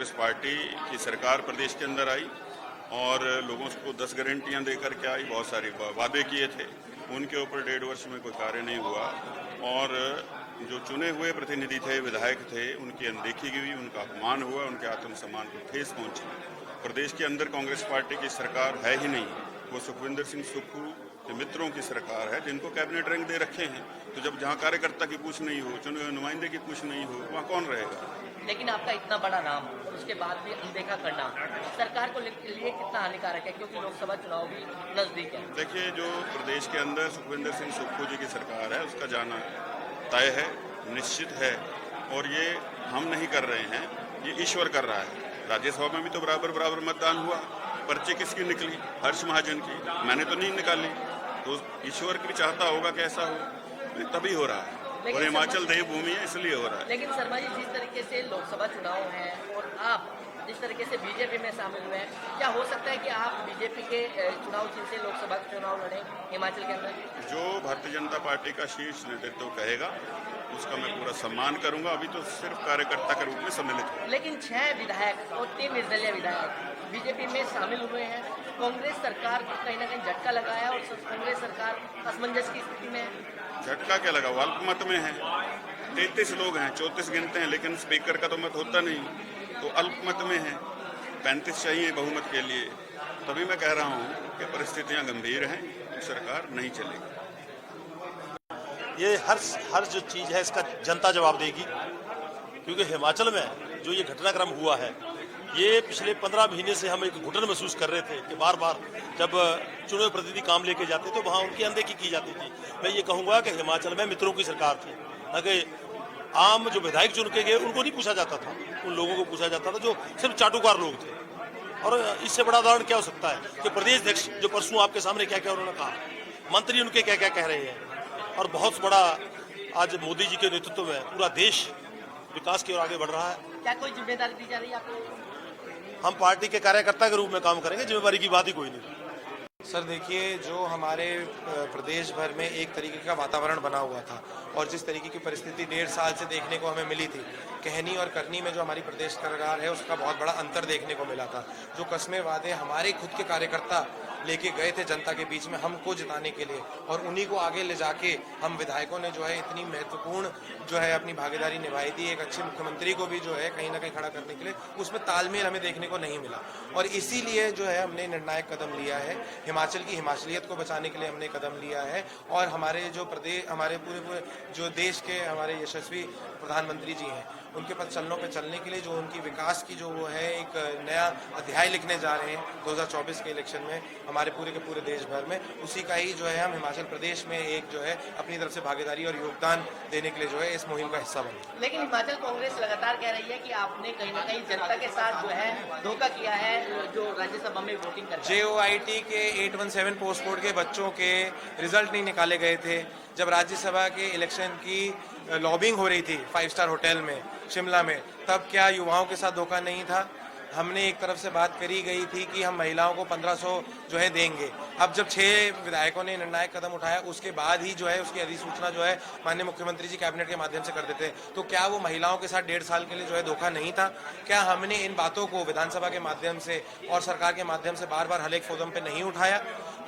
Congress party की सरकार प्रदेश के अंदर आई और लोगों को 10 गारंटियां देकर के आई। बहुत सारे वादे किए थे, उनके ऊपर 1.5 वर्ष में कोई कार्य नहीं हुआ और जो चुने हुए प्रतिनिधि थे, विधायक थे, उनकी अनदेखी की हुई, उनका अपमान हुआ, उनके आत्मसम्मान को ठेस पहुंची। प्रदेश के अंदर कांग्रेस पार्टी की सरकार है ही नहीं, वो सुखविंदर सिंह सुक्खू के मित्रों की सरकार है जिनको कैबिनेट रैंक दे रखे हैं। तो जब जहां कार्यकर्ता की कुछ नहीं हो, चुने हुए नुमाइंदे की कुछ नहीं हो, वहाँ कौन रहेगा? लेकिन आपका इतना बड़ा नाम और उसके बाद भी अनदेखा करना सरकार को लिए कितना हानिकारक है, क्योंकि लोकसभा चुनाव भी नजदीक है। देखिए, जो प्रदेश के अंदर सुखविंदर सिंह सुक्खू जी की सरकार है, उसका जाना तय है, निश्चित है और ये हम नहीं कर रहे हैं, ये ईश्वर कर रहा है। राज्यसभा में भी तो बराबर मतदान हुआ, पर्ची किसकी निकली? हर्ष महाजन की। मैंने तो नहीं निकाली, तो ईश्वर भी चाहता होगा कि ऐसा हो, तभी हो रहा है। और हिमाचल देवभूमि है, इसलिए हो रहा है। लेकिन शर्मा जी, जिस तरीके से लोकसभा चुनाव है और आप जिस तरीके से बीजेपी में शामिल हुए हैं, क्या हो सकता है कि आप बीजेपी के चुनाव चिन्ह से लोकसभा चुनाव लड़ें हिमाचल के अंदर? जो भारतीय जनता पार्टी का शीर्ष नेतृत्व कहेगा उसका मैं पूरा सम्मान करूंगा। अभी तो सिर्फ कार्यकर्ता के रूप में सम्मिलित हूँ। लेकिन 6 विधायक और 3 निर्दलीय विधायक बीजेपी में शामिल हुए हैं। कांग्रेस सरकार को कहीं ना कहीं झटका लगा है और कांग्रेस सरकार असमंजस की स्थिति में है। झटका क्या लगा? वो अल्पमत में है, 33 लोग हैं, 34 गिनते हैं, लेकिन स्पीकर का तो मत होता नहीं, तो अल्पमत में है। 35 चाहिए बहुमत के लिए। तभी मैं कह रहा हूँ कि परिस्थितियां गंभीर हैं, तो सरकार नहीं चलेगी। ये हर जो चीज़ है इसका जनता जवाब देगी, क्योंकि हिमाचल में जो ये घटनाक्रम हुआ है, ये पिछले 15 महीने से हम एक घुटन महसूस कर रहे थे कि बार बार जब चुने प्रतिनिधि काम लेके जाते तो वहाँ उनकी अनदेखी की जाती थी। मैं ये कहूँगा कि हिमाचल में मित्रों की सरकार थी, ताकि आम जो विधायक चुन के गए उनको नहीं पूछा जाता था, उन लोगों को पूछा जाता था जो सिर्फ चाटुकार लोग थे। और इससे बड़ा उदाहरण क्या हो सकता है कि प्रदेश अध्यक्ष जो परसों आपके सामने क्या क्या उन्होंने कहा, मंत्री उनके क्या क्या कह रहे हैं, और बहुत बड़ा आज मोदी जी के नेतृत्व में पूरा देश विकास की ओर आगे बढ़ रहा है। क्या कोई जिम्मेदारी दी जा रही है आपको? हम पार्टी के कार्यकर्ता के रूप में काम करेंगे, जिम्मेदारी की बात ही कोई नहीं। सर देखिए, जो हमारे प्रदेश भर में एक तरीके का वातावरण बना हुआ था और जिस तरीके की परिस्थिति 1.5 साल से देखने को हमें मिली थी, कहनी और करनी में जो हमारी प्रदेश सरकार है उसका बहुत बड़ा अंतर देखने को मिला था। जो कस्में वादे हमारे खुद के कार्यकर्ता लेके गए थे जनता के बीच में हमको जिताने के लिए, और उन्हीं को आगे ले जाके हम विधायकों ने जो है इतनी महत्वपूर्ण जो है अपनी भागीदारी निभाई थी, एक अच्छे मुख्यमंत्री को भी जो है कहीं ना कहीं खड़ा करने के लिए, उसमें तालमेल हमें देखने को नहीं मिला। और इसीलिए जो है हमने निर्णायक कदम लिया है, हिमाचल की हिमाचलियत को बचाने के लिए हमने कदम लिया है। और हमारे जो प्रदेश, हमारे पूरे जो देश के हमारे यशस्वी प्रधानमंत्री जी हैं, उनके पद चलनों पे चलने के लिए जो उनकी विकास की जो वो है एक नया अध्याय लिखने जा रहे हैं 2024 के इलेक्शन में हमारे पूरे के पूरे देश भर में, उसी का ही जो है हम हिमाचल प्रदेश में एक जो है अपनी तरफ से भागीदारी और योगदान देने के लिए जो है इस मुहिम का हिस्सा बने। लेकिन हिमाचल कांग्रेस लगातार कह रही है कि आपने कहीं ना कहीं जनता के साथ जो है धोखा किया है, जो राज्यसभा में वोटिंग कर JOIT के 817 पोस्ट कोड के बच्चों के रिजल्ट नहीं निकाले गए थे। जब राज्यसभा के इलेक्शन की लॉबिंग हो रही थी 5 स्टार होटल में शिमला में, तब क्या युवाओं के साथ धोखा नहीं था? हमने एक तरफ से बात करी गई थी कि हम महिलाओं को 1500 जो है देंगे। अब जब 6 विधायकों ने निर्णायक कदम उठाया, उसके बाद ही जो है उसकी अधिसूचना जो है माननीय मुख्यमंत्री जी कैबिनेट के माध्यम से कर देते, तो क्या वो महिलाओं के साथ 1.5 साल के लिए जो है धोखा नहीं था? क्या हमने इन बातों को विधानसभा के माध्यम से और सरकार के माध्यम से बार बार हर एक फोरम पे नहीं उठाया?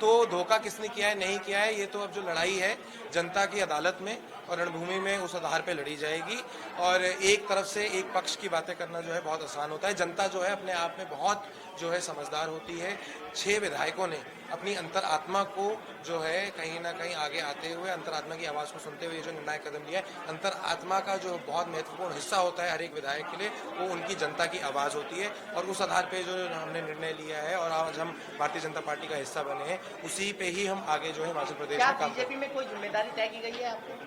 तो धोखा किसने किया है, नहीं किया है, ये तो अब जो लड़ाई है जनता की अदालत में और रणभूमि में उस आधार पे लड़ी जाएगी। और एक तरफ से एक पक्ष की बातें करना जो है बहुत आसान होता है। जनता जो है अपने आप में बहुत जो है समझदार होती है। 6 विधायकों ने अपनी अंतरात्मा को जो है कहीं ना कहीं आगे आते हुए अंतरात्मा की आवाज़ को सुनते हुए जो निर्णायक कदम लिया है, अंतरात्मा का जो बहुत महत्वपूर्ण हिस्सा होता है हर एक विधायक के लिए, वो उनकी जनता की आवाज़ होती है। और उस आधार पे जो हमने निर्णय लिया है और आज हम भारतीय जनता पार्टी का हिस्सा बने हैं, उसी पे ही हम आगे जो है हिमाचल प्रदेश में काम बीजेपी में कोई जिम्मेदारी तय की गई है आपको?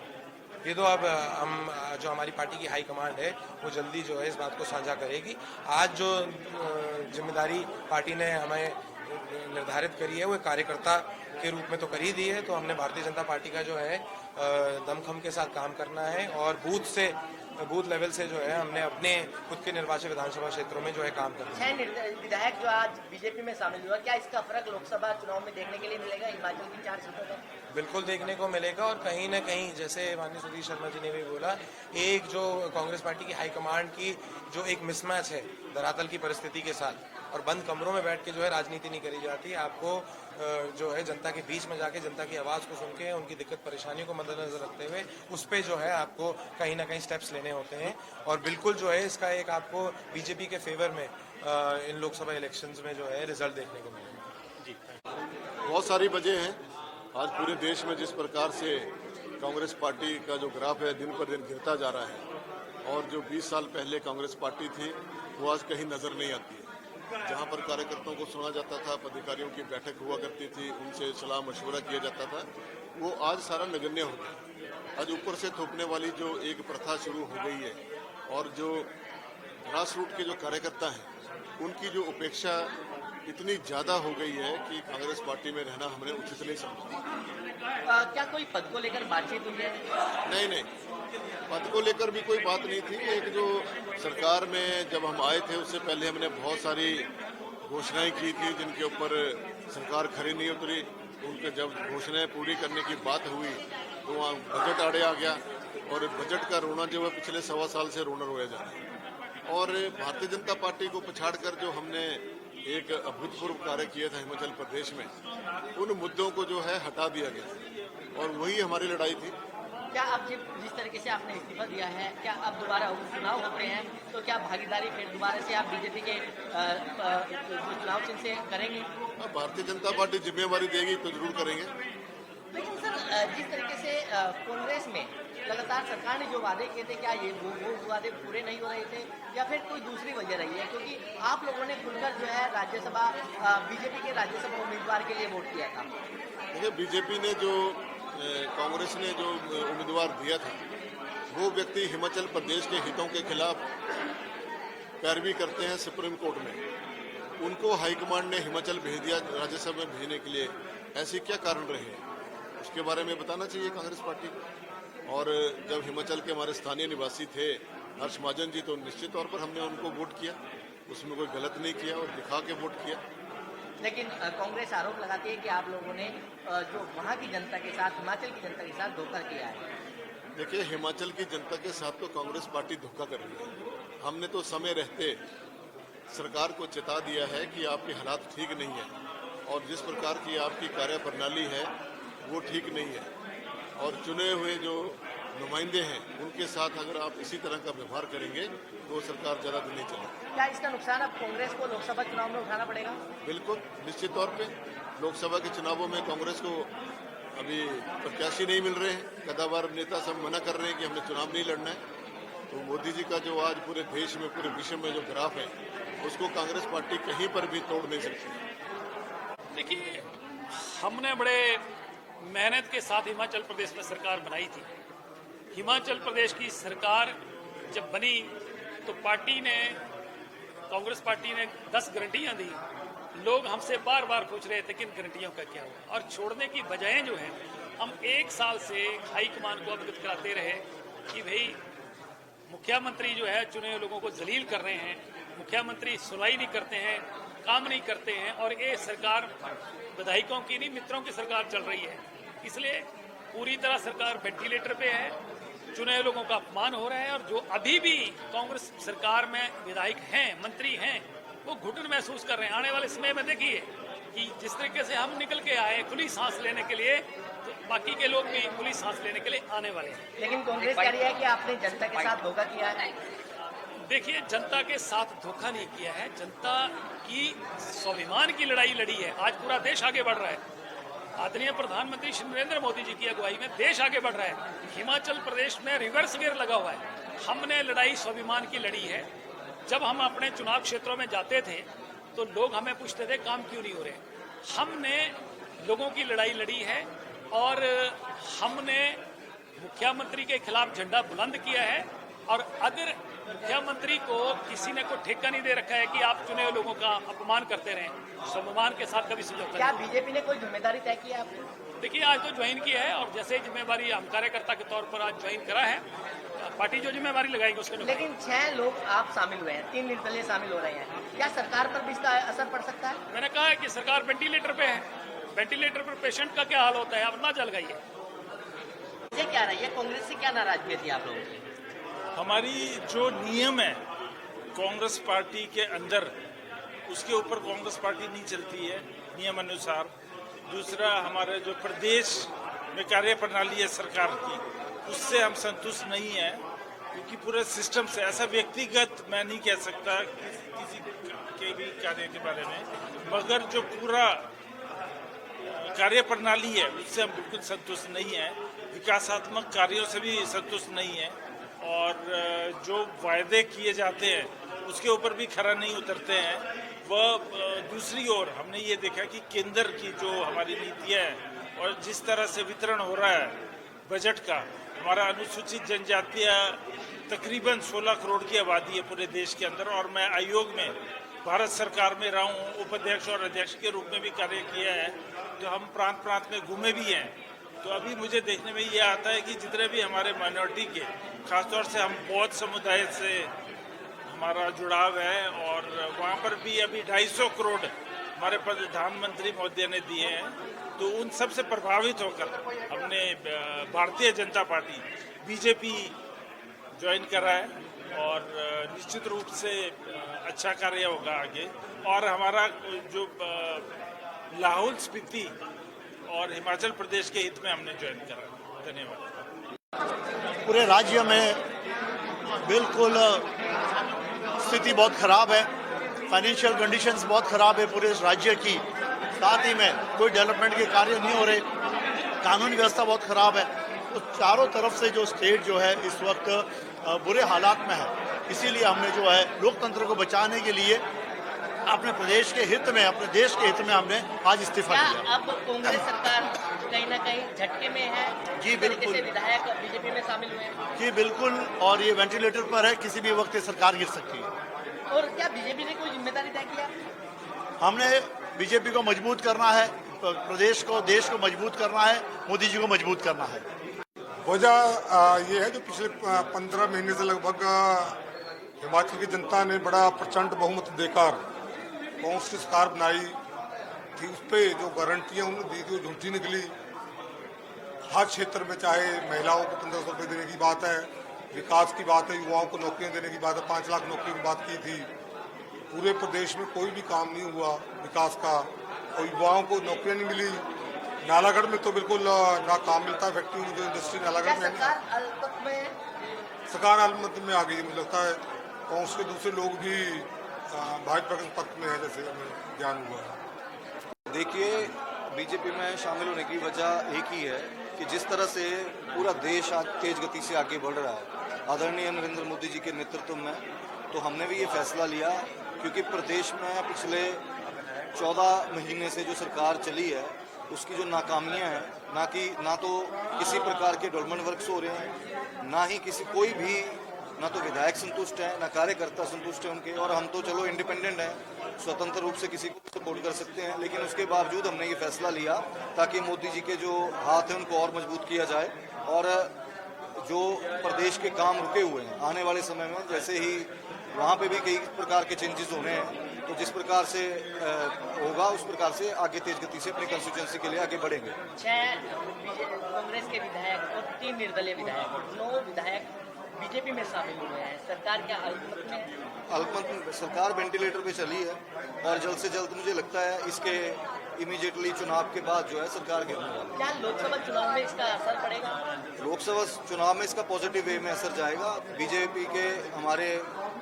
ये तो अब हम जो हमारी पार्टी की हाई कमांड है वो जल्दी जो है इस बात को साझा करेगी। आज जो जिम्मेदारी पार्टी ने हमें निर्धारित करी है वो कार्यकर्ता के रूप में तो कर ही दी है, तो हमने भारतीय जनता पार्टी का जो है दमखम के साथ काम करना है और बूथ लेवल से जो है हमने अपने खुद के निर्वाचित विधानसभा क्षेत्रों में जो है काम करना है। 6 विधायक जो आज बीजेपी में शामिल हुआ, क्या इसका फर्क लोकसभा चुनाव में देखने के लिए मिलेगा हिमाचल की 4 सीटों पर? बिल्कुल देखने को मिलेगा। और कहीं ना कहीं जैसे माननीय सुधीर शर्मा जी ने भी बोला, एक जो कांग्रेस पार्टी की हाईकमांड की जो एक मिसमैच है धरातल की परिस्थिति के साथ, और बंद कमरों में बैठ के जो है राजनीति नहीं करी जाती। आपको जो है जनता के बीच में जाके जनता की आवाज़ को सुन के उनकी दिक्कत परेशानियों को मद्देनजर रखते हुए उस पर जो है आपको कहीं ना कहीं स्टेप्स लेने होते हैं। और बिल्कुल जो है इसका एक आपको बीजेपी के फेवर में इन लोकसभा इलेक्शंस में जो है रिजल्ट देखने को मिलेगा। जी, बहुत सारी वजह हैं। आज पूरे देश में जिस प्रकार से कांग्रेस पार्टी का जो ग्राफ है दिन पर दिन गिरता जा रहा है, और जो 20 साल पहले कांग्रेस पार्टी थी वो आज कहीं नजर नहीं आती है। जहां पर कार्यकर्ताओं को सुना जाता था, पदाधिकारियों की बैठक हुआ करती थी, उनसे सलाह मशवरा किया जाता था, वो आज सारा नगण्य हो गया। आज ऊपर से थोपने वाली जो एक प्रथा शुरू हो गई है, और जो ग्रास रूट के जो कार्यकर्ता हैं उनकी जो उपेक्षा इतनी ज्यादा हो गई है कि कांग्रेस पार्टी में रहना हमने उचित नहीं समझा। क्या कोई पद को लेकर बातचीत हुई है? नहीं, पद को लेकर भी कोई बात नहीं थी। एक जो सरकार में जब हम आए थे उससे पहले हमने बहुत सारी घोषणाएं की थी जिनके ऊपर सरकार खरी नहीं उतरी। उनके जब घोषणाएं पूरी करने की बात हुई तो वहाँ बजट आड़े आ गया, और बजट का रोना जो है पिछले 1.25 साल से रोना रोया जा रहा है। और भारतीय जनता पार्टी को पछाड़कर जो हमने एक अभूतपूर्व कार्य किया था हिमाचल प्रदेश में, उन मुद्दों को जो है हटा दिया गया, और वही हमारी लड़ाई थी। क्या अब जिस तरीके से आपने इस्तीफा दिया है, क्या अब दोबारा चुनाव होते हैं तो क्या भागीदारी फिर दोबारा से आप बीजेपी के चुनाव चिन्ह से करेंगे? अब भारतीय जनता पार्टी जिम्मेवारी देगी तो जरूर करेंगे। लेकिन सर, जिस तरीके से कांग्रेस में लगातार सरकार ने जो वादे किए थे, क्या ये वो वादे पूरे नहीं हो रहे थे, या फिर कोई दूसरी वजह रही है? क्योंकि आप लोगों ने खुलकर जो है राज्यसभा बीजेपी के राज्यसभा उम्मीदवार के लिए वोट किया था। देखिए, बीजेपी ने जो कांग्रेस ने जो उम्मीदवार दिया था वो व्यक्ति हिमाचल प्रदेश के हितों के खिलाफ पैरवी करते हैं सुप्रीम कोर्ट में। उनको हाईकमांड ने हिमाचल भेज दिया राज्यसभा में भेजने के लिए। ऐसे क्या कारण रहे हैं उसके बारे में बताना चाहिए कांग्रेस पार्टी को। और जब हिमाचल के हमारे स्थानीय निवासी थे हर्ष महाजन जी, तो निश्चित तौर पर हमने उनको वोट किया, उसमें कोई गलत नहीं किया और दिखा के वोट किया। लेकिन कांग्रेस आरोप लगाती है कि आप लोगों ने जो वहाँ की जनता के साथ, हिमाचल की जनता के साथ धोखा किया है। देखिए, हिमाचल की जनता के साथ तो कांग्रेस पार्टी धोखा कर रही है। हमने तो समय रहते सरकार को चेता दिया है कि आपके हालात ठीक नहीं है, और जिस प्रकार की आपकी कार्यप्रणाली है वो ठीक नहीं है, और चुने हुए जो नुमाइंदे हैं उनके साथ अगर आप इसी तरह का व्यवहार करेंगे तो सरकार ज़्यादा दिन नहीं चलेगी। क्या इसका नुकसान अब कांग्रेस को लोकसभा चुनाव में उठाना पड़ेगा? बिल्कुल, निश्चित तौर पे लोकसभा के चुनावों में कांग्रेस को अभी प्रत्याशी नहीं मिल रहे हैं। कदावर नेता सब मना कर रहे हैं कि हमने चुनाव नहीं लड़ना है। तो मोदी जी का जो आज पूरे देश में, पूरे विश्व में जो ग्राफ है, उसको कांग्रेस पार्टी कहीं पर भी तोड़ नहीं सकती। देखिए, हमने बड़े मेहनत के साथ हिमाचल प्रदेश में सरकार बनाई थी। हिमाचल प्रदेश की सरकार जब बनी तो पार्टी ने, कांग्रेस पार्टी ने 10 गारंटियां दी। लोग हमसे बार बार पूछ रहे थे कि इन गारंटियों का क्या हुआ, और छोड़ने की बजाय जो है हम 1 साल से हाईकमान को अवगत कराते रहे कि भाई मुख्यमंत्री जो है चुने हुए लोगों को जलील कर रहे हैं, मुख्यमंत्री सुनवाई नहीं करते हैं, काम नहीं करते हैं, और ये सरकार विधायकों की नहीं मित्रों की सरकार चल रही है। इसलिए पूरी तरह सरकार वेंटिलेटर पे है, चुने हुए लोगों का अपमान हो रहा है, और जो अभी भी कांग्रेस सरकार में विधायक हैं, मंत्री हैं, वो घुटन महसूस कर रहे हैं। आने वाले समय में देखिए कि जिस तरीके से हम निकल के आए खुली सांस लेने के लिए, तो बाकी के लोग भी खुली सांस लेने के लिए आने वाले हैं। लेकिन कांग्रेस कह रही है कि आपने जनता के साथ धोखा किया है। देखिए, जनता के साथ धोखा नहीं किया है, जनता की स्वाभिमान की लड़ाई लड़ी है। आज पूरा देश आगे बढ़ रहा है। आदरणीय प्रधानमंत्री श्री नरेंद्र मोदी जी की अगुवाई में देश आगे बढ़ रहा है। हिमाचल प्रदेश में रिवर्स गियर लगा हुआ है। हमने लड़ाई स्वाभिमान की लड़ी है। जब हम अपने चुनाव क्षेत्रों में जाते थे तो लोग हमें पूछते थे काम क्यों नहीं हो रहे। हमने लोगों की लड़ाई लड़ी है, और हमने मुख्यमंत्री के खिलाफ झंडा बुलंद किया है। और अगर मुख्यमंत्री को किसी ने कोई ठेका नहीं दे रखा है कि आप चुने हुए लोगों का अपमान करते रहें, स्वाभिमान के साथ कभी समझौता क्या नहीं। बीजेपी ने कोई जिम्मेदारी तय की है आपको? देखिए, आज तो ज्वाइन किया है, और जैसे जिम्मेवारी हम कार्यकर्ता के तौर पर आज ज्वाइन करा है, पार्टी जो जिम्मेवारी लगाएगी उसके लिए। लेकिन 6 लोग आप शामिल हुए हैं, 3 निर्दलीय शामिल हो रहे हैं, क्या सरकार पर भी इसका असर पड़ सकता है? मैंने कहा है कि सरकार वेंटिलेटर पे है। वेंटिलेटर पर पेशेंट का क्या हाल होता है आप ना जल गई है। ये क्या रही है, कांग्रेस से क्या नाराजगी थी आप लोगों की? हमारी जो नियम है कांग्रेस पार्टी के अंदर, उसके ऊपर कांग्रेस पार्टी नहीं चलती है नियम अनुसार। दूसरा, हमारे जो प्रदेश में कार्य प्रणाली है सरकार की, उससे हम संतुष्ट नहीं है, क्योंकि पूरे सिस्टम से, ऐसा व्यक्तिगत मैं नहीं कह सकता किसी के भी कार्य के बारे में, मगर जो पूरा कार्य प्रणाली है उससे हम बिल्कुल संतुष्ट नहीं है। विकासात्मक कार्यों से भी संतुष्ट नहीं है, और जो वायदे किए जाते हैं उसके ऊपर भी खरा नहीं उतरते हैं। वह दूसरी ओर हमने ये देखा कि केंद्र की जो हमारी नीतियाँ हैं और जिस तरह से वितरण हो रहा है बजट का, हमारा अनुसूचित जनजातीय तकरीबन 16 करोड़ की आबादी है पूरे देश के अंदर, और मैं आयोग में भारत सरकार में रहा हूँ, उपाध्यक्ष और अध्यक्ष के रूप में भी कार्य किया है, तो हम प्रांत प्रांत में घूमे भी हैं। तो अभी मुझे देखने में ये आता है कि जितने भी हमारे माइनॉरिटी के, खासतौर से हम बौद्ध समुदाय से हमारा जुड़ाव है, और वहाँ पर भी अभी 250 करोड़ हमारे प्रधानमंत्री महोदय ने दिए हैं। तो उन सब से प्रभावित होकर हमने Bharatiya Janata party BJP join करा है, और निश्चित रूप से अच्छा कार्य होगा आगे। और हमारा जो लाहौल स्पीति और हिमाचल प्रदेश के हित में हमने ज्वाइन करा। धन्यवाद। पूरे राज्य में बिल्कुल स्थिति बहुत खराब है, फाइनेंशियल कंडीशंस बहुत खराब है पूरे राज्य की, साथ ही में कोई डेवलपमेंट के कार्य नहीं हो रहे, कानून व्यवस्था बहुत खराब है। तो चारों तरफ से जो स्टेट जो है इस वक्त बुरे हालात में है। इसीलिए हमने जो है लोकतंत्र को बचाने के लिए अपने प्रदेश के हित में, अपने देश के हित में हमने आज इस्तीफा दिया। क्या अब कांग्रेस सरकार कहीं ना कहीं झटके में है? जी बिल्कुल, विधायक बीजेपी में शामिल हुए हैं। जी बिल्कुल, और ये वेंटिलेटर पर है, किसी भी वक्त ये सरकार गिर सकती है। और क्या बीजेपी ने कोई जिम्मेदारी तय किया? हमने बीजेपी को मजबूत करना है, प्रदेश को, देश को मजबूत करना है, मोदी जी को मजबूत करना है। वजह ये है जो पिछले 15 महीने से लगभग हिमाचल की जनता ने बड़ा प्रचंड बहुमत देकर कांग्रेस की सरकार बनाई थी। उस पर जो गारंटियां उन्होंने दी थी वो झूठी निकली। हर क्षेत्र में, चाहे महिलाओं को 1500 रुपये देने की बात है, विकास की बात है, युवाओं को नौकरियां देने की बात है, 5 लाख नौकरी की बात की थी। पूरे प्रदेश में कोई भी काम नहीं हुआ विकास का, और युवाओं को नौकरियां नहीं मिली। नालागढ़ में तो बिल्कुल ना काम मिलता है, फैक्ट्री में, इंडस्ट्री नालागढ़ में सरकार अलमत में आ गई। मुझे लगता है कांग्रेस के दूसरे लोग भी भाजपा के पक्ष में है, जैसे हमें ज्ञान हुआ। देखिए, बीजेपी में शामिल होने की वजह एक ही है कि जिस तरह से पूरा देश आज तेज गति से आगे बढ़ रहा है आदरणीय नरेंद्र मोदी जी के नेतृत्व में, तो हमने भी ये फैसला लिया, क्योंकि प्रदेश में पिछले 14 महीने से जो सरकार चली है उसकी जो नाकामियां हैं, ना तो किसी प्रकार के डेवलपमेंट वर्क्स हो रहे हैं, ना ही कोई भी, ना तो विधायक संतुष्ट हैं, ना कार्यकर्ता संतुष्ट हैं उनके। और हम तो चलो इंडिपेंडेंट हैं, स्वतंत्र रूप से किसी को सपोर्ट कर सकते हैं, लेकिन उसके बावजूद हमने ये फैसला लिया ताकि मोदी जी के जो हाथ हैं उनको और मजबूत किया जाए, और जो प्रदेश के काम रुके हुए हैं आने वाले समय में, जैसे ही वहाँ पे भी कई प्रकार के चेंजेस होने हैं, तो जिस प्रकार से होगा उस प्रकार से आगे तेज गति से अपनी कंस्टिट्यूएंसी के लिए आगे बढ़ेंगे। 6 कांग्रेस के विधायक और 3 निर्दलीय विधायक, 9 विधायक बीजेपी में शामिल हुए हैं। सरकार क्या अल्पमत में है? अल्पमत में सरकार वेंटिलेटर पे चली है, और जल्द से जल्द मुझे लगता है इसके इमीडिएटली चुनाव के बाद जो है सरकार गिरने वाली है। क्या लोकसभा चुनाव में इसका असर पड़ेगा? लोकसभा चुनाव में इसका पॉजिटिव वे में असर जाएगा। बीजेपी के हमारे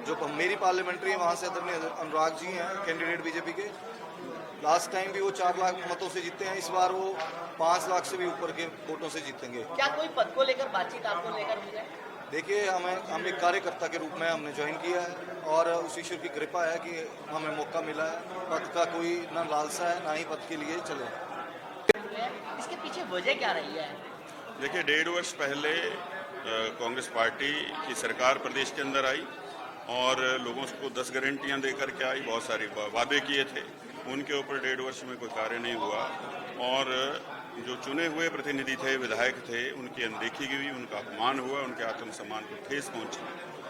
जो मेरी पार्लियामेंट्री है वहाँ से आदरणीय अनुराग जी हैं कैंडिडेट बीजेपी के। लास्ट टाइम भी वो 4 लाख मतों से जीते हैं, इस बार वो 5 लाख से भी ऊपर के वोटों से जीतेंगे। क्या कोई पद को लेकर बातचीत आपको लेकर हुई है? देखिए, हम एक कार्यकर्ता के रूप में हमने ज्वाइन किया है, और उस ईश्वर की कृपा है कि हमें मौका मिला है। पद का कोई ना लालसा है, ना ही पद के लिए चले। इसके पीछे वजह क्या रही है? देखिए, 1.5 वर्ष पहले कांग्रेस पार्टी की सरकार प्रदेश के अंदर आई, और लोगों को 10 गारंटियां देकर के आई, बहुत सारे वादे किए थे, उनके ऊपर 1.5 वर्ष में कोई कार्य नहीं हुआ। और जो चुने हुए प्रतिनिधि थे, विधायक थे, उनकी अनदेखी की हुई, उनका अपमान हुआ, उनके आत्मसम्मान को ठेस पहुंची।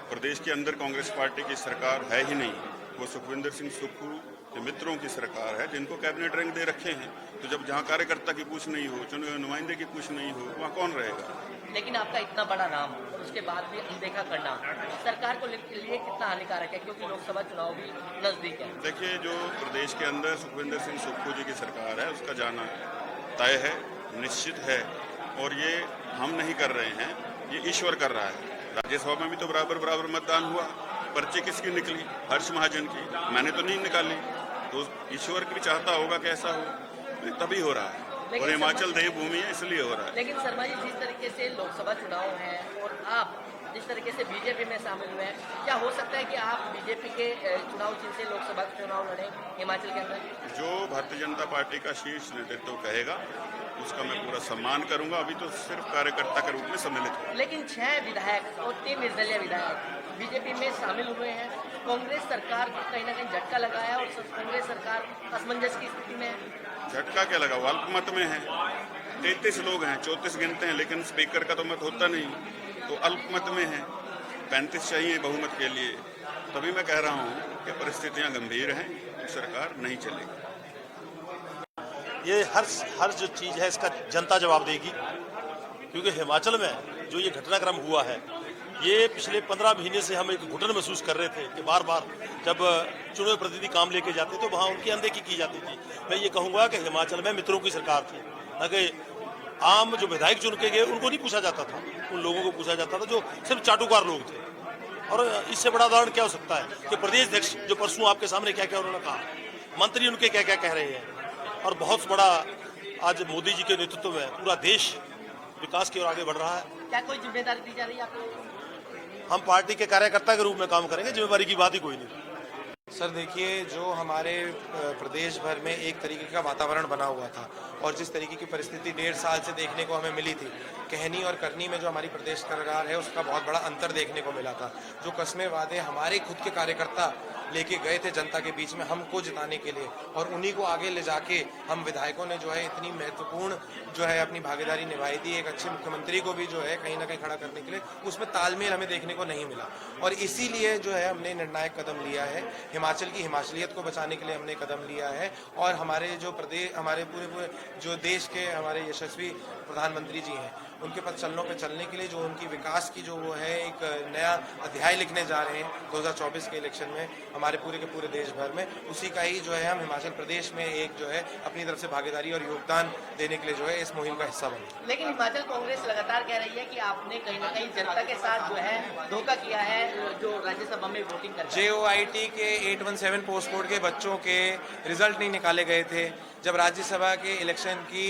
प्रदेश के अंदर कांग्रेस पार्टी की सरकार है ही नहीं, वो सुखविंदर सिंह सुक्खू के मित्रों की सरकार है, जिनको कैबिनेट रैंक दे रखे हैं। तो जब जहाँ कार्यकर्ता की पूछ नहीं हो, चुने हुए नुमाइंदे की पूछ नहीं हो, वहाँ कौन रहेगा? लेकिन आपका इतना बड़ा नाम और उसके बाद भी अनदेखा करना सरकार को लिए कितना हानिकारक है, क्योंकि लोकसभा चुनाव भी नजदीक है। देखिए, जो प्रदेश के अंदर सुखविंदर सिंह सुक्खू जी की सरकार है, उसका जाना तय है, निश्चित है, और ये हम नहीं कर रहे हैं, ये ईश्वर कर रहा है। राज्यसभा में भी तो बराबर मतदान हुआ, पर्ची किसकी निकली? हर्ष महाजन की। मैंने तो नहीं निकाली, तो ईश्वर भी चाहता होगा कि ऐसा हो, तभी हो रहा है। और हिमाचल देवभूमि है, इसलिए हो रहा है। लेकिन शर्मा जी, जिस तरीके से लोकसभा चुनाव है और आप जिस तरीके से बीजेपी में शामिल हुए हैं, क्या हो सकता है कि आप बीजेपी के चुनाव चिन्ह से लोकसभा चुनाव लड़ें हिमाचल के अंदर? जो भारतीय जनता पार्टी का शीर्ष नेतृत्व कहेगा, उसका मैं पूरा सम्मान करूंगा। अभी तो सिर्फ कार्यकर्ता के रूप में सम्मिलित हूँ। लेकिन 6 विधायक और 3 निर्दलीय विधायक बीजेपी में शामिल हुए हैं। कांग्रेस सरकार को कहीं ना कहीं झटका लगा है और कांग्रेस सरकार असमंजस की स्थिति में है। झटका क्या लगा? वो अल्पमत में है। 33 लोग हैं, 34 गिनते हैं, लेकिन स्पीकर का तो मत होता नहीं, तो अल्पमत में है। 35 चाहिए बहुमत के लिए। तभी मैं कह रहा हूँ कि परिस्थितियाँ गंभीर हैं, सरकार नहीं चलेगी। ये हर जो चीज़ है इसका जनता जवाब देगी, क्योंकि हिमाचल में जो ये घटनाक्रम हुआ है, ये पिछले 15 महीने से हम एक घुटन महसूस कर रहे थे कि बार बार जब चुने हुए प्रतिनिधि काम लेके जाते तो वहाँ उनकी अनदेखी की जाती थी। मैं ये कहूँगा कि हिमाचल में मित्रों की सरकार थी, ताकि आम जो विधायक चुन के गए उनको नहीं पूछा जाता था, उन लोगों को पूछा जाता था जो सिर्फ चाटुकार लोग थे। और इससे बड़ा उदाहरण क्या हो सकता है कि प्रदेश अध्यक्ष जो परसों आपके सामने क्या क्या उन्होंने कहा, मंत्री उनके क्या क्या कह रहे हैं, और बहुत बड़ा आज मोदी जी के नेतृत्व में पूरा देश विकास की ओर आगे बढ़ रहा है। क्या कोई जिम्मेदारी दी जा रही है आपको? हम पार्टी के कार्यकर्ता के रूप में काम करेंगे, जिम्मेदारी की बात ही कोई नहीं। सर देखिए, जो हमारे प्रदेश भर में एक तरीके का वातावरण बना हुआ था और जिस तरीके की परिस्थिति 1.5 साल से देखने को हमें मिली थी, कहनी और करनी में जो हमारी प्रदेश सरकार है उसका बहुत बड़ा अंतर देखने को मिला था। जो कस्में वादे हमारे खुद के कार्यकर्ता लेके गए थे जनता के बीच में हमको जिताने के लिए, और उन्हीं को आगे ले जाके हम विधायकों ने जो है इतनी महत्वपूर्ण जो है अपनी भागीदारी निभाई थी, एक अच्छे मुख्यमंत्री को भी जो है कहीं ना कहीं खड़ा करने के लिए, उसमें तालमेल हमें देखने को नहीं मिला। और इसीलिए जो है हमने निर्णायक कदम लिया है, हिमाचल की हिमाचलियत को बचाने के लिए हमने कदम लिया है। और हमारे जो प्रदेश, हमारे पूरे जो देश के हमारे यशस्वी प्रधानमंत्री जी हैं, उनके पथ चलनों पे चलने के लिए जो उनकी विकास की जो वो है एक नया अध्याय लिखने जा रहे हैं 2024 के इलेक्शन में हमारे पूरे के पूरे देश भर में, उसी का ही जो है हम हिमाचल प्रदेश में एक जो है अपनी तरफ से भागीदारी और योगदान देने के लिए जो है इस मुहिम का हिस्सा बने। लेकिन हिमाचल कांग्रेस लगातार कह रही है कि आपने कहीं ना कहीं जनता के साथ जो है धोखा किया है, जो राज्यसभा में वोटिंग कर JOIT के 817 पोस्ट कोड के बच्चों के रिजल्ट नहीं निकाले गए थे। जब राज्यसभा के इलेक्शन की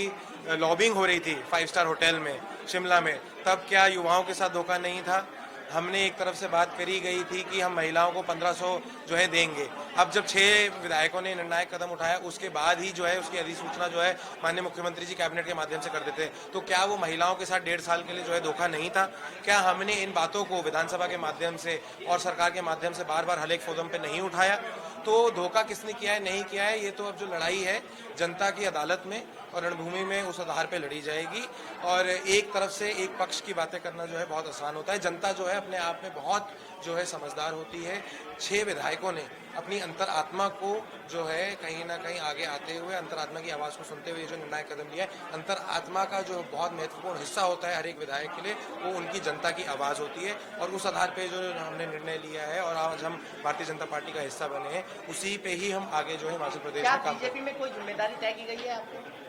लॉबिंग हो रही थी 5 स्टार होटल में शिमला में, तब क्या युवाओं के साथ धोखा नहीं था? हमने एक तरफ से बात करी गई थी कि हम महिलाओं को 1500 जो है देंगे। अब जब 6 विधायकों ने निर्णायक कदम उठाया, उसके बाद ही जो है उसकी अधिसूचना जो है माननीय मुख्यमंत्री जी कैबिनेट के माध्यम से कर देते, तो क्या वो महिलाओं के साथ 1.5 साल के लिए जो है धोखा नहीं था? क्या हमने इन बातों को विधानसभा के माध्यम से और सरकार के माध्यम से बार बार हर एक फोरम पे नहीं उठाया? तो धोखा किसने किया है, नहीं किया है, ये तो अब जो लड़ाई है जनता की अदालत में और रणभूमि में उस आधार पे लड़ी जाएगी। और एक तरफ से एक पक्ष की बातें करना जो है बहुत आसान होता है। जनता जो है अपने आप में बहुत जो है समझदार होती है। 6 विधायकों ने अपनी अंतरात्मा को जो है कहीं ना कहीं आगे आते हुए, अंतरात्मा की आवाज़ को सुनते हुए जो निर्णायक कदम लिया है, अंतरात्मा का जो बहुत महत्वपूर्ण हिस्सा होता है हर एक विधायक के लिए, वो उनकी जनता की आवाज़ होती है। और उस आधार पे जो हमने निर्णय लिया है और आज हम भारतीय जनता पार्टी का हिस्सा बने हैं, उसी पे ही हम आगे जो है हिमाचल प्रदेश में काम बीजेपी में कोई जिम्मेदारी तय की गई है आपको?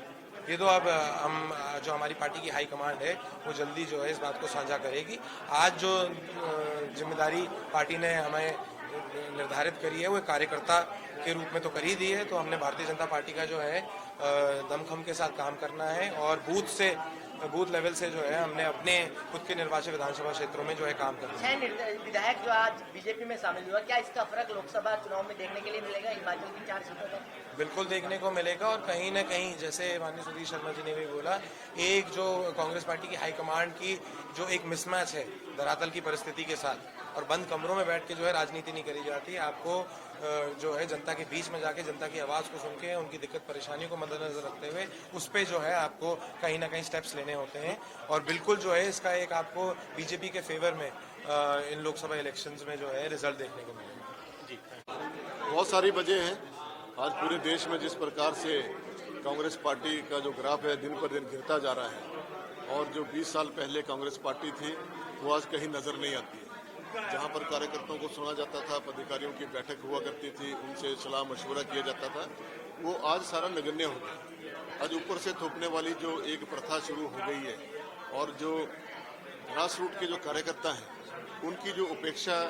ये तो अब हम जो हमारी पार्टी की हाई कमांड है वो जल्दी जो है इस बात को साझा करेगी। आज जो जिम्मेदारी पार्टी ने हमें निर्धारित करी है वो कार्यकर्ता के रूप में तो कर ही दी है, तो हमने भारतीय जनता पार्टी का जो है दमखम के साथ काम करना है और बूथ लेवल से जो है हमने अपने खुद के निर्वाचित विधानसभा क्षेत्रों में जो है काम करना है। 6 विधायक जो आज बीजेपी में शामिल हुआ, क्या इसका फर्क लोकसभा चुनाव में देखने के लिए मिलेगा हिमाचल की 4 सीटों पर? बिल्कुल देखने को मिलेगा। और कहीं ना कहीं जैसे माननीय सुधीर शर्मा जी ने भी बोला, एक जो कांग्रेस पार्टी की हाईकमांड की जो एक मिसमैच है धरातल की परिस्थिति के साथ, और बंद कमरों में बैठ के जो है राजनीति नहीं करी जाती। आपको जो है जनता के बीच में जाके जनता की आवाज़ को सुन के उनकी दिक्कत परेशानियों को मद्देनजर रखते हुए उस पर जो है आपको कहीं ना कहीं स्टेप्स लेने होते हैं। और बिल्कुल जो है इसका एक आपको बीजेपी के फेवर में इन लोकसभा इलेक्शंस में जो है रिजल्ट देखने को मिलेगा। जी। बहुत सारी वजह हैं। आज पूरे देश में जिस प्रकार से कांग्रेस पार्टी का जो ग्राफ है दिन पर दिन गिरता जा रहा है और जो 20 साल पहले कांग्रेस पार्टी थी वो आज कहीं नजर नहीं आती है। जहां पर कार्यकर्ताओं को सुना जाता था, पदाधिकारियों की बैठक हुआ करती थी, उनसे सलाह मशवरा किया जाता था, वो आज सारा नगण्य हो गया। आज ऊपर से थोपने वाली जो एक प्रथा शुरू हो गई है और जो ग्रास रूट के जो कार्यकर्ता हैं उनकी जो उपेक्षा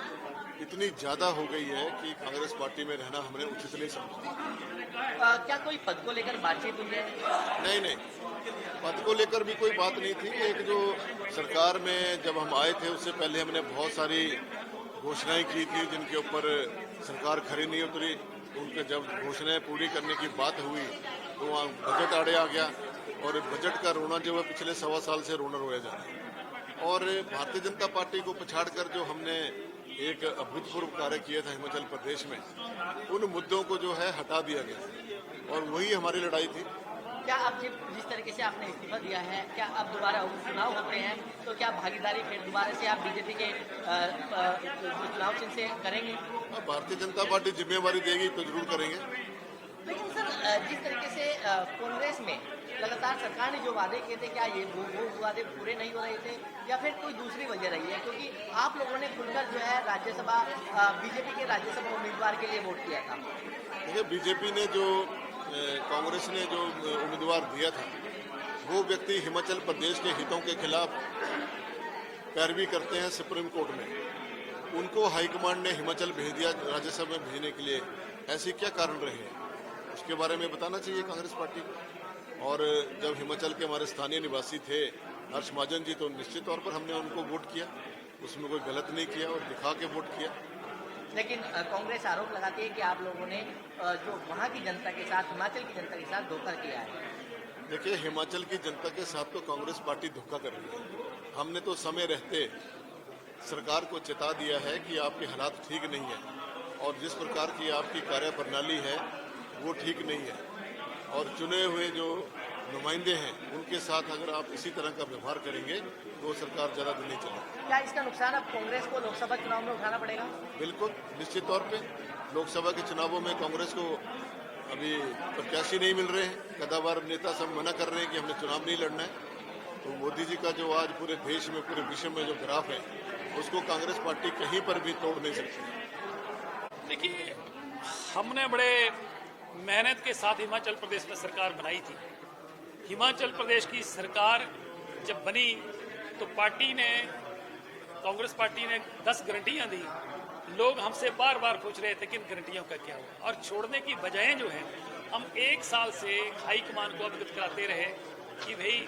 इतनी ज्यादा हो गई है कि कांग्रेस पार्टी में रहना हमने उचित नहीं समझा। क्या कोई पद को लेकर बातचीत हुई है? नहीं, पद को लेकर भी कोई बात नहीं थी। एक जो सरकार में जब हम आए थे उससे पहले हमने बहुत सारी घोषणाएं की थी जिनके ऊपर सरकार खरी नहीं उतरी। उनके जब घोषणाएं पूरी करने की बात हुई तो वहाँ बजट आड़े आ गया और बजट का रोना जो है पिछले 1.25 साल से रोना रोया जा रहा है। और भारतीय जनता पार्टी को पछाड़कर जो हमने एक अभूतपूर्व कार्य किया था हिमाचल प्रदेश में, उन मुद्दों को जो है हटा दिया गया और वही हमारी लड़ाई थी। क्या अब जिस तरीके से आपने इस्तीफा दिया है, क्या अब दोबारा उपचुनाव होते हैं तो क्या भागीदारी फिर दोबारा से आप बीजेपी के चुनाव चिन्ह से करेंगे? भारतीय जनता पार्टी जिम्मेवारी देगी तो जरूर करेंगे। लेकिन सर, जिस तरीके से कांग्रेस में लगातार सरकार ने जो वादे किए थे, क्या ये वो वादे पूरे नहीं हो रहे थे या फिर कोई दूसरी वजह रही है? क्योंकि आप लोगों ने खुलकर जो है राज्यसभा बीजेपी के राज्यसभा उम्मीदवार के लिए वोट किया था। देखिए, बीजेपी ने जो कांग्रेस ने जो उम्मीदवार दिया था वो व्यक्ति हिमाचल प्रदेश के हितों के खिलाफ पैरवी करते हैं सुप्रीम कोर्ट में। उनको हाईकमांड ने हिमाचल भेज दिया राज्यसभा में भेजने के लिए। ऐसे क्या कारण रहे हैं उसके बारे में बताना चाहिए कांग्रेस पार्टी को। और जब हिमाचल के हमारे स्थानीय निवासी थे हर्ष महाजन जी, तो निश्चित तौर पर हमने उनको वोट किया, उसमें कोई गलत नहीं किया और दिखा के वोट किया। लेकिन कांग्रेस आरोप लगाती है कि आप लोगों ने जो वहाँ की जनता के साथ, हिमाचल की जनता के साथ धोखा किया है। देखिए, हिमाचल की जनता के साथ तो कांग्रेस पार्टी धोखा कर रही है। हमने तो समय रहते सरकार को चेता दिया है कि आपके हालात ठीक नहीं है और जिस प्रकार की आपकी कार्यप्रणाली है वो ठीक नहीं है और चुने हुए जो नुमाइंदे हैं उनके साथ अगर आप इसी तरह का व्यवहार करेंगे तो सरकार ज़्यादा दिन नहीं चलेगी। क्या इसका नुकसान अब कांग्रेस को लोकसभा चुनाव में उठाना पड़ेगा? बिल्कुल, निश्चित तौर पे लोकसभा के चुनावों में कांग्रेस को अभी प्रत्याशी नहीं मिल रहे हैं। कदावर नेता सब मना कर रहे हैं कि हमने चुनाव नहीं लड़ना है। तो मोदी जी का जो आज पूरे देश में, पूरे विश्व में जो ग्राफ है उसको कांग्रेस पार्टी कहीं पर भी तोड़ नहीं सकती। देखिए, हमने बड़े मेहनत के साथ हिमाचल प्रदेश में सरकार बनाई थी। हिमाचल प्रदेश की सरकार जब बनी तो कांग्रेस पार्टी ने 10 गारंटियां दी। लोग हमसे बार बार पूछ रहे थे कि इन गारंटियों का क्या हुआ, और छोड़ने की बजाय जो है हम 1 साल से हाईकमान को अवगत कराते रहे कि भाई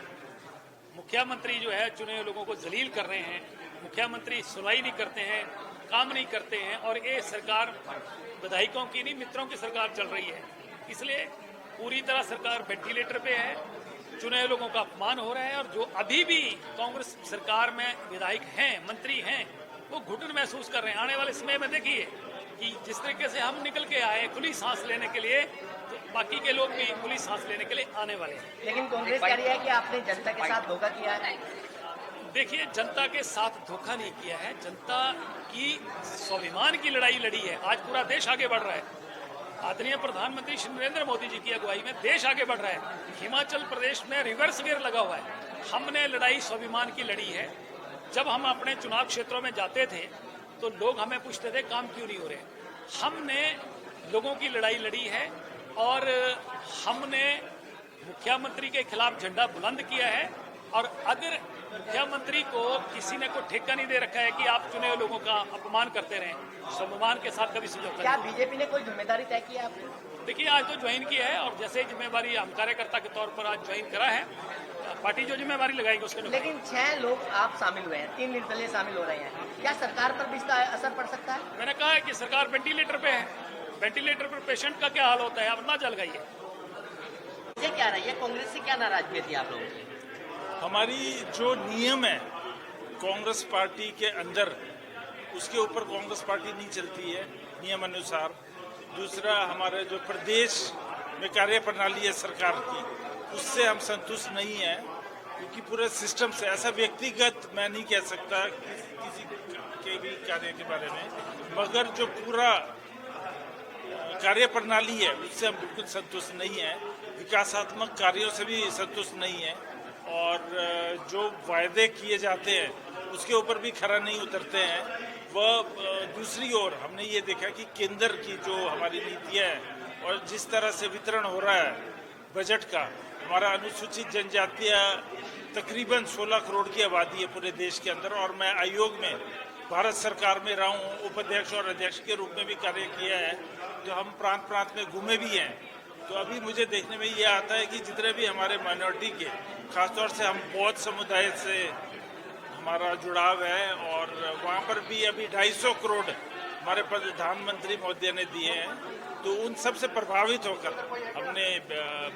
मुख्यमंत्री जो है चुने हुए लोगों को जलील कर रहे हैं, मुख्यमंत्री सुनवाई नहीं करते हैं, काम नहीं करते हैं और ये सरकार विधायकों की नहीं मित्रों की सरकार चल रही है। इसलिए पूरी तरह सरकार वेंटिलेटर पे है, चुने हुए लोगों का अपमान हो रहा है और जो अभी भी कांग्रेस सरकार में विधायक हैं, मंत्री हैं, वो घुटन महसूस कर रहे हैं। आने वाले समय में देखिए कि जिस तरीके से हम निकल के आए खुली सांस लेने के लिए, तो बाकी के लोग भी खुली सांस लेने के लिए आने वाले हैं। लेकिन कांग्रेस कह रही है कि आपने जनता के साथ धोखा किया है। देखिए, जनता के साथ धोखा नहीं किया है, जनता की स्वाभिमान की लड़ाई लड़ी है। आज पूरा देश आगे बढ़ रहा है। आदरणीय प्रधानमंत्री श्री नरेंद्र मोदी जी की अगुवाई में देश आगे बढ़ रहा है। हिमाचल प्रदेश में रिवर्स गियर लगा हुआ है। हमने लड़ाई स्वाभिमान की लड़ी है। जब हम अपने चुनाव क्षेत्रों में जाते थे तो लोग हमें पूछते थे काम क्यों नहीं हो रहे। हमने लोगों की लड़ाई लड़ी है और हमने मुख्यमंत्री के खिलाफ झंडा बुलंद किया है। और अगर मुख्यमंत्री को किसी ने कोई ठेका नहीं दे रखा है कि आप चुने हुए लोगों का अपमान करते रहें, स्वाभिमान के साथ कभी समझौता क्या बीजेपी ने कोई जिम्मेदारी तय की है आपको? देखिए, आज तो ज्वाइन किया है और जैसे जिम्मेवारी हम कार्यकर्ता के तौर पर आज ज्वाइन करा है, पार्टी जो जिम्मेवारी लगाएगी उसके। लेकिन 6 लोग आप शामिल हुए हैं, 3 निर्दलीय शामिल हो रहे हैं, क्या सरकार पर भी इसका असर पड़ सकता है? मैंने कहा है कि सरकार वेंटिलेटर पे है। वेंटिलेटर पर पेशेंट का क्या हाल होता है आप अंदाजा लगाइए। ये क्या रही है, कांग्रेस से क्या नाराजगी थी आप लोगों की? हमारी जो नियम है कांग्रेस पार्टी के अंदर, उसके ऊपर कांग्रेस पार्टी नहीं चलती है नियम अनुसार। दूसरा, हमारे जो प्रदेश में कार्यप्रणाली है सरकार की, उससे हम संतुष्ट नहीं है, क्योंकि पूरे सिस्टम से ऐसा व्यक्तिगत मैं नहीं कह सकता किसी के भी कार्य के बारे में, मगर जो पूरा कार्य प्रणाली है उससे हम बिल्कुल संतुष्ट नहीं हैं, विकासात्मक कार्यों से भी संतुष्ट नहीं हैं और जो वायदे किए जाते हैं उसके ऊपर भी खरा नहीं उतरते हैं। वह दूसरी ओर हमने ये देखा कि केंद्र की जो हमारी नीतियाँ हैं और जिस तरह से वितरण हो रहा है बजट का, हमारा अनुसूचित जनजातीय तकरीबन 16 करोड़ की आबादी है पूरे देश के अंदर और मैं आयोग में भारत सरकार में रहा हूँ, उपाध्यक्ष और अध्यक्ष के रूप में भी कार्य किया है, तो हम प्रांत प्रांत में घूमे भी हैं। तो अभी मुझे देखने में ये आता है कि जितने भी हमारे माइनॉरिटी के, खासतौर से हम बौद्ध समुदाय से हमारा जुड़ाव है और वहाँ पर भी अभी 250 करोड़ हमारे प्रधानमंत्री महोदय ने दिए हैं। तो उन सब से प्रभावित होकर हमने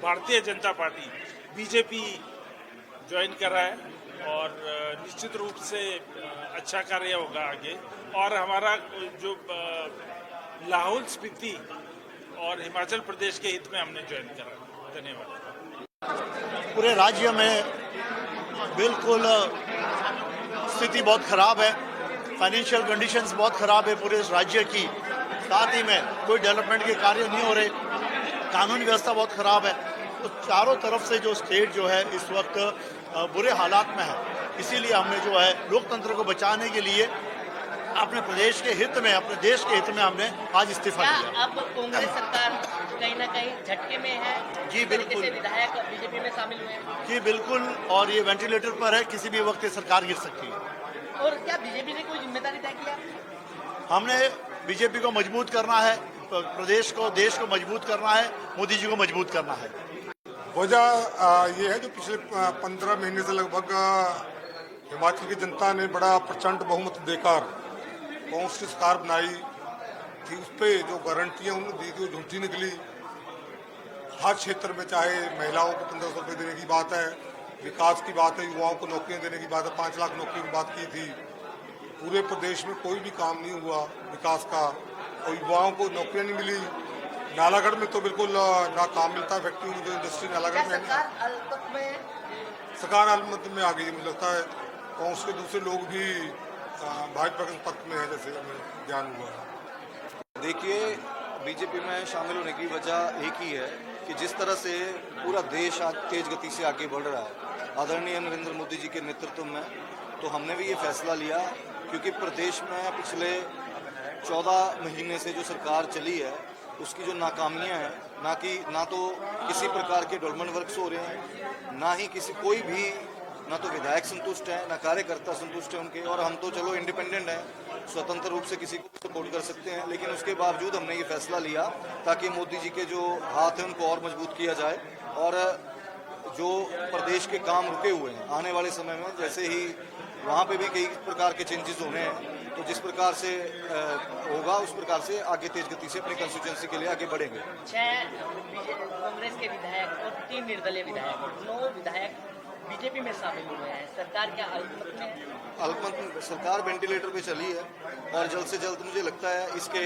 Bharatiya Janata party BJP join करा है और निश्चित रूप से अच्छा कार्य होगा आगे। और हमारा जो लाहौल स्पीति और हिमाचल प्रदेश के हित में हमने ज्वाइन करा। धन्यवाद। पूरे राज्य में बिल्कुल स्थिति बहुत खराब है, फाइनेंशियल कंडीशंस बहुत खराब है पूरे राज्य की। साथ ही में कोई डेवलपमेंट के कार्य नहीं हो रहे, कानून व्यवस्था बहुत खराब है। तो चारों तरफ से जो स्टेट जो है इस वक्त बुरे हालात में है। इसीलिए हमने जो है लोकतंत्र को बचाने के लिए अपने प्रदेश के हित में, अपने देश के हित में हमने आज इस्तीफा दिया। क्या अब कांग्रेस सरकार कहीं ना कहीं झटके में है? जी बिल्कुल। विधायक बीजेपी में शामिल हुए हैं। जी बिल्कुल, और ये वेंटिलेटर पर है, किसी भी वक्त ये सरकार गिर सकती है। और क्या बीजेपी ने कोई जिम्मेदारी तय किया? हमने बीजेपी को मजबूत करना है, प्रदेश को, देश को मजबूत करना है, मोदी जी को मजबूत करना है। वजह ये है जो पिछले 15 महीने से लगभग हिमाचल की जनता ने बड़ा प्रचंड बहुमत देकर कांग्रेस की सरकार बनाई थी। उस पर जो गारंटियाँ उन्होंने दी थी वो झूठी निकली। हर क्षेत्र में, चाहे महिलाओं को 1500 रुपये देने की बात है, विकास की बात है, युवाओं को नौकरियां देने की बात है, 5 लाख नौकरी की बात की थी। पूरे प्रदेश में कोई भी काम नहीं हुआ विकास का और युवाओं को नौकरियां नहीं मिली। नालागढ़ में तो बिल्कुल ना काम मिलता है, फैक्ट्री जो इंडस्ट्री नालागढ़ में सरकार अलमत में आ गई है। मुझे लगता है कांग्रेस के दूसरे लोग भी भाजपा के पक्ष में है, जैसे हमें ज्ञान हुआ है। देखिए, बीजेपी में शामिल होने की वजह एक ही है कि जिस तरह से पूरा देश आज तेज गति से आगे बढ़ रहा है आदरणीय नरेंद्र मोदी जी के नेतृत्व में, तो हमने भी ये फैसला लिया क्योंकि प्रदेश में पिछले 14 महीने से जो सरकार चली है उसकी जो नाकामियां हैं, ना तो किसी प्रकार के डेवलपमेंट वर्क्स हो रहे हैं, ना ही कोई भी, ना तो विधायक संतुष्ट है, ना कार्यकर्ता संतुष्ट है उनके। और हम तो चलो इंडिपेंडेंट हैं, स्वतंत्र रूप से किसी को सपोर्ट कर सकते हैं, लेकिन उसके बावजूद हमने ये फैसला लिया ताकि मोदी जी के जो हाथ हैं उनको और मजबूत किया जाए और जो प्रदेश के काम रुके हुए हैं आने वाले समय में, जैसे ही वहाँ पे भी कई प्रकार के चेंजेस होने हैं, तो जिस प्रकार से होगा उस प्रकार से आगे तेज गति से अपनी कंस्टिट्यूएंसी के लिए आगे बढ़ेंगे। 6 कांग्रेस के विधायक और 3 निर्दलीय विधायक, 9 विधायक बीजेपी में शामिल हुए हैं। सरकार क्या अल्पमत में है? अल्पमत में सरकार वेंटिलेटर पे चली है और जल्द से जल्द मुझे लगता है इसके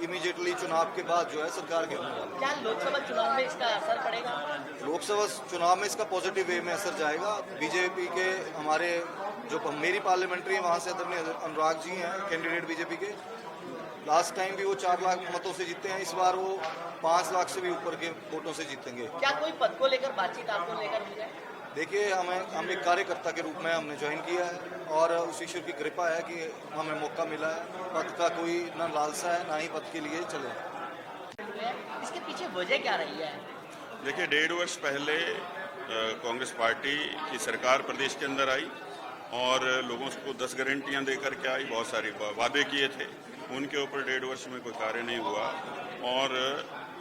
इमीडिएटली चुनाव के बाद जो है सरकार गिरने वाली है। क्या लोकसभा चुनाव में इसका असर पड़ेगा? लोकसभा चुनाव में इसका पॉजिटिव वे में असर जाएगा। बीजेपी के हमारे जो मेरी पार्लियामेंट्री है वहाँ से आदरणीय अनुराग जी हैं कैंडिडेट बीजेपी के। लास्ट टाइम भी वो 4 लाख मतों से जीते हैं, इस बार वो 5 लाख से भी ऊपर के वोटों से जीतेंगे। क्या कोई पद को लेकर बातचीत आपको लेकर हुई है? देखिए, हम एक कार्यकर्ता के रूप में हमने ज्वाइन किया है और उस ईश्वर की कृपा है कि हमें मौका मिला है। पद का कोई ना लालसा है, ना ही पद के लिए चले। इसके पीछे वजह क्या रही है? देखिए, 1.5 वर्ष पहले कांग्रेस पार्टी की सरकार प्रदेश के अंदर आई और लोगों को 10 गारंटियां देकर के आई। बहुत सारे वादे किए थे, उनके ऊपर 1.5 वर्ष में कोई कार्य नहीं हुआ और